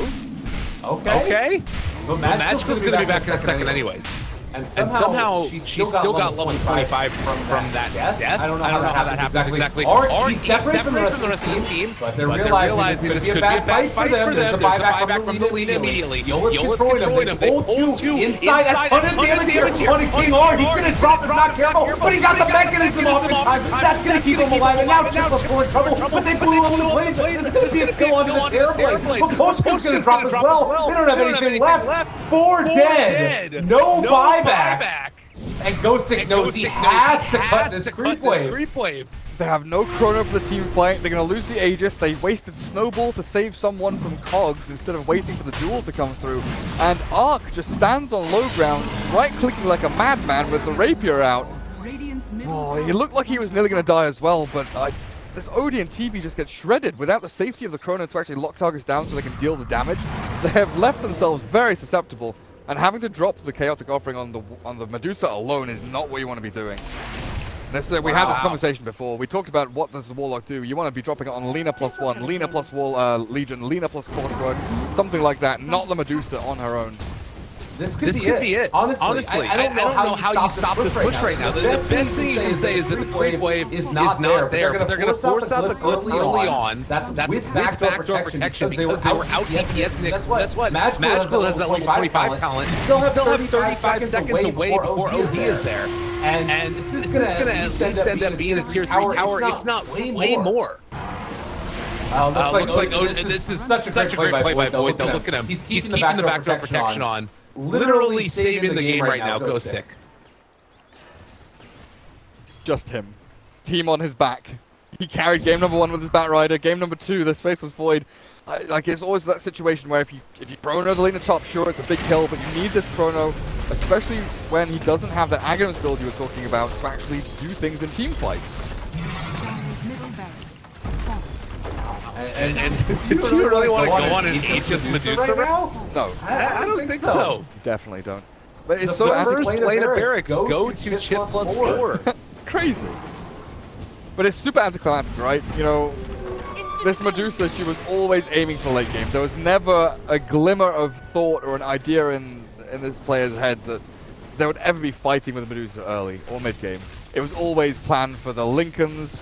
Okay. But Magical's going to be back in a second anyways. And somehow she still got level 25 from that death. I don't know how that happens exactly. Or he's separate from the rest of his team, but they're realizing this could be a bad fight for them. There's the buyback from the Lena immediately. Yola's controlling him. They hold two inside. A ton of damage here on King R. He's going to drop if not careful, but he got the mechanism off in time. That's going to keep him alive. And now C+4 is trouble, but they blew him the blade. This is going to see it kill onto the Terrorblade. But Coach's going to drop as well. They don't have anything left. 4 dead. No buyback. And Ghostic knows he has to cut this creep wave. They have no chrono for the team fight. They're going to lose the Aegis. They wasted Snowball to save someone from Cogs instead of waiting for the duel to come through. And Ark just stands on low ground, right-clicking like a madman with the Rapier out. Oh, he looked like he was nearly going to die as well, but this OD and TB just get shredded without the safety of the chrono to actually lock targets down so they can deal the damage. So they have left themselves very susceptible. And having to drop the Chaotic Offering on the Medusa alone is not what you want to be doing. We had this conversation before. We talked about what does the Warlock do. You want to be dropping it on Lena +1, Lena plus Legion, Lena plus Clockwork, something like that, not the Medusa on her own. This could be it. Honestly, I don't know how you stop this push right now. The best thing you can say is that the creep wave is not there, but they're going to force out the glyph early on. That's with backdoor protection because they were out DPSing it. That's what Magical has that level 25 talent. You still have 35 seconds away before OD is there. And this is going to at least end up being a tier 3 tower, if not way more. Looks like this is such a great play by Void, though. Look at him. He's keeping the backdoor protection on. Literally saving the game right now. Go sick. Just him. Team on his back. He carried game number 1 with his Batrider. Game number 2, this Faceless Void. Like, it's always that situation where if you chrono the Lena top, sure, it's a big kill, but you need this chrono, especially when he doesn't have that Aghanim build you were talking about to actually do things in team fights. And do you really want to go on and eat just Medusa right? No. I don't think so. Definitely don't. But it's so first lane of barracks, go to Chip+4. It's crazy. But it's super anticlimactic, right? This Medusa, she was always aiming for late game. There was never a glimmer of thought or an idea in this player's head that they would ever be fighting with Medusa early or mid game. It was always planned for the Lincolns,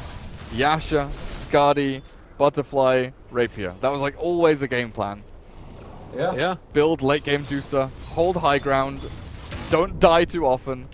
Yasha, Skadi, Butterfly, Rapier. That was like always the game plan. Yeah. Build late game Medusa, hold high ground, don't die too often.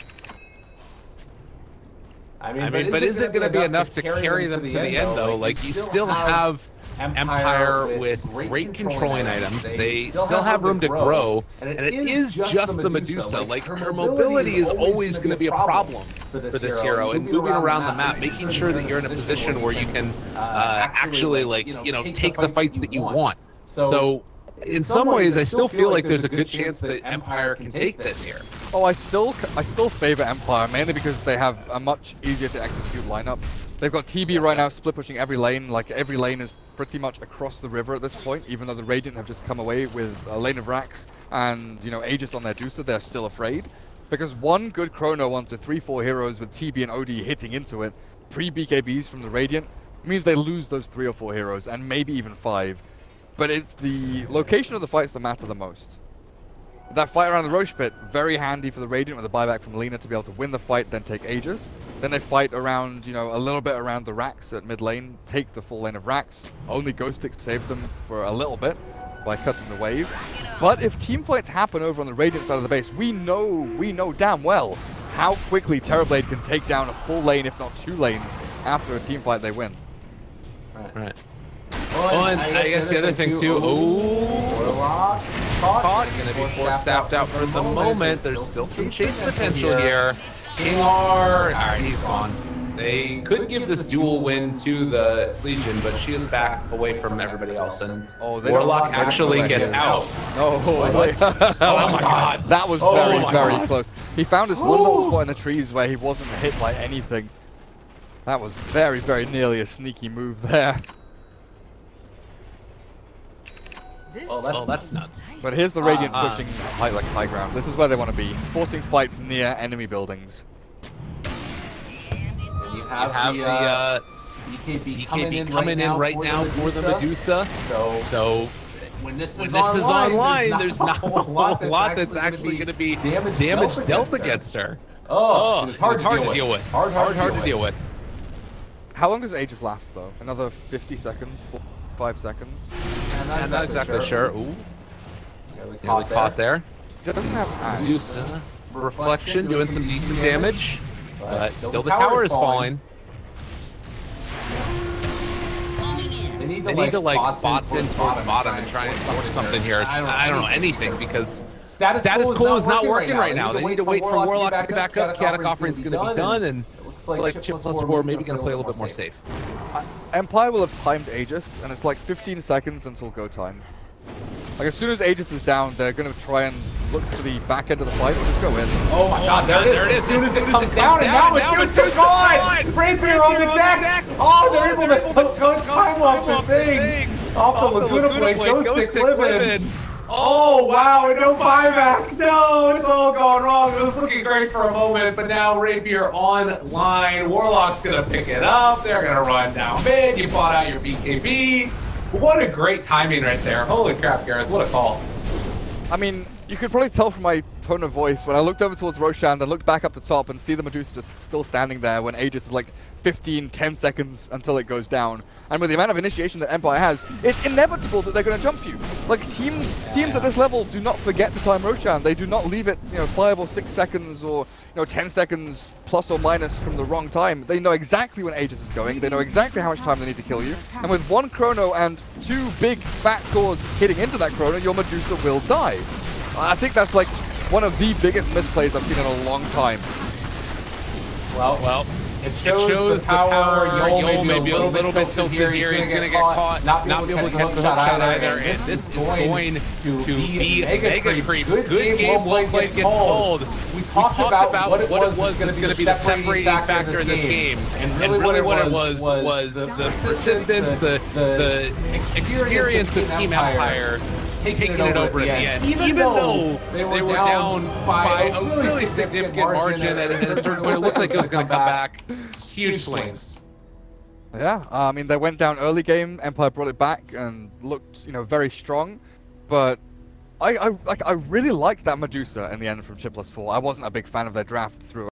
I mean, but is it going to be enough to carry them to the end, though? Like, you still have Empire with great controlling items. They still have room to grow, and it is just the Medusa. Like, her mobility is always going to be a problem for this hero, and moving around the map, making sure that you're in a position where you can actually, like, take the fights that you want. So in some ways, I still feel like there's a good chance that Empire can take this here. Oh, I still favor Empire, mainly because they have a much easier to execute lineup. They've got TB right now split pushing every lane. Like, every lane is pretty much across the river at this point, even though the Radiant have just come away with a lane of Rax and, you know, Aegis on their Juicer. They're still afraid. Because one good Chrono onto 3-4 heroes with TB and OD hitting into it, pre-BKBs from the Radiant, means they lose those 3 or 4 heroes, and maybe even 5. But it's the location of the fights that matter the most. That fight around the Roche pit, very handy for the Radiant with a buyback from Lina to be able to win the fight, then take Aegis. Then they fight around, you know, a little bit around the Rax at mid lane, take the full lane of Rax. Only Ghost Stick saved them for a little bit by cutting the wave. But if team fights happen over on the Radiant side of the base, we know damn well how quickly Terrorblade can take down a full lane, if not 2 lanes, after a team fight they win. Right. Oh, and I guess the other thing too, caught. Going to be force staffed out for the moment. There's still some chase potential here. Kingar, alright, he's gone. They could give this dual win to the Legion, but she is back away from everybody else, and Warlock actually gets out. Oh, oh my god. That was very close. He found his one little spot in the trees where he wasn't hit by anything. That was very nearly a sneaky move there. That's nuts. But here's the Radiant pushing high ground. This is where they want to be, forcing fights near enemy buildings. You have the BKB coming in right now for the Medusa. So when this is online, there's not a whole lot that's actually going to be damage dealt against her. Oh, it's hard to deal with. Hard to deal with. How long does Aegis last though? Another 50 seconds? 5 seconds? I'm not exactly sure. Ooh. Nearly caught there. Doesn't have Medusa. Reflection doing some decent damage. But still the tower is falling. They need to like bots in towards bottom and try and force something here. I don't know anything because status quo is not working right now. They need to wait for Warlock to back up. Chaotic Offering's going to be done, and looks like Chip+4 maybe going to play a little bit more safe. Empire will have timed Aegis, and it's like 15 seconds until go time. Like, as soon as Aegis is down, they're going to try and look to the back end of the fight and just go in. Oh my god, there it is. As soon as it comes down, and now it's gone! Rapier on the deck! Oh, they're able to time off the thing! Off the Laguna Blade, Ghost Stick living. Oh wow, and no buyback! No, it's all gone wrong. It was looking great for a moment, but now Rapier online. Warlock's gonna pick it up. They're gonna run down mid. You bought out your BKB. What a great timing right there. Holy crap, Gareth, what a call. I mean, you could probably tell from my tone of voice when I looked over towards Roshan and looked back up the top and see the Medusa just still standing there when Aegis is like 10 seconds until it goes down. And with the amount of initiation that Empire has, it's inevitable that they're going to jump you. Like, teams at this level do not forget to time Roshan. They do not leave it, 5 or 6 seconds or 10 seconds plus or minus from the wrong time. They know exactly when Aegis is going. They know exactly how much time they need to kill you. And with 1 Chrono and 2 big fat cores hitting into that Chrono, your Medusa will die. I think that's like one of the biggest misplays I've seen in a long time. Well. It shows the power. Yol may be a little bit tilted here. He's going to get caught. Not be able to catch the shot either. And this is going to be mega creeps. Good game. Well played gets pulled. We talked about what it was that's going to be the separating factor in this game. And really what it was the persistence, the experience of Team Empire taking it over at the end. Even though they were down by a really significant margin at a certain point, it looked like it was going to come back. Huge swings. Yeah, I mean, they went down early game, Empire brought it back and looked, very strong. But I really liked that Medusa in the end from Chip+4. I wasn't a big fan of their draft through